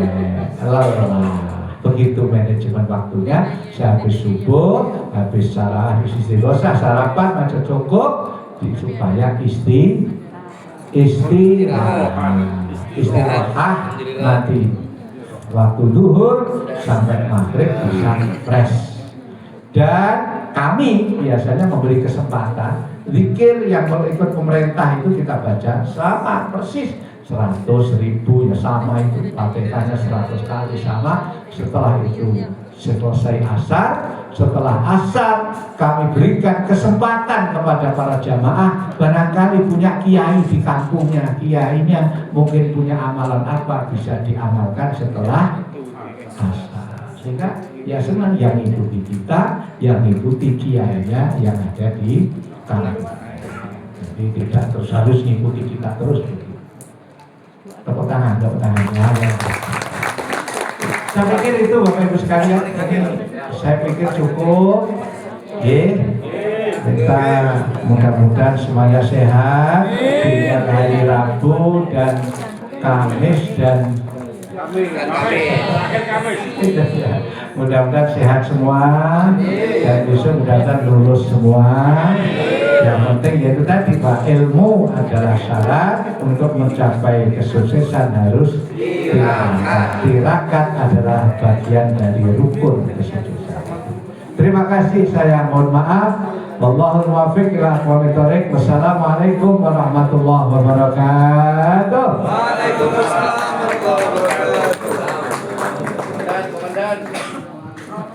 [SPEAKER 12] lelah. Begitu manajemen waktunya, habis subuh, habis istighosah, sarapan, macam cukup, supaya istirahat nanti waktu duhur sampai maghrib bisa fresh. Dan kami biasanya memberi kesempatan zikir yang ikut pemerintah itu kita baca sama persis 100.000 ya sama itu, Fatihahnya 100 kali sama. Setelah itu selesai asar, setelah asar kami berikan kesempatan kepada para jamaah, barangkali punya kiai di kampungnya, kiainya mungkin punya amalan apa bisa diamalkan setelah asar, sehingga ya senang yang ikuti kita, yang ikuti kiainya yang ada di kampung. Jadi tidak terus harus ngikuti kita terus. Tepuk tangan ya. Saya pikir itu Bapak Ibu sekalian, saya pikir cukup. Kita mudah-mudahan semuanya sehat di hari Rabu dan Kamis dan mudah-mudahan sehat semua dan besok mudah-mudahan lulus semua. Yang penting yaitu tadi Pak, ilmu adalah syarat untuk mencapai kesuksesan harus tirakat. Tirakat adalah bagian dari rukun kesuksesan. Terima kasih, saya mohon maaf. Wallahul muwaffiq ila aqwamit thoriq. Wassalamualaikum warahmatullahi wabarakatuh.
[SPEAKER 2] Waalaikumsalam warahmatullahi wabarakatuh.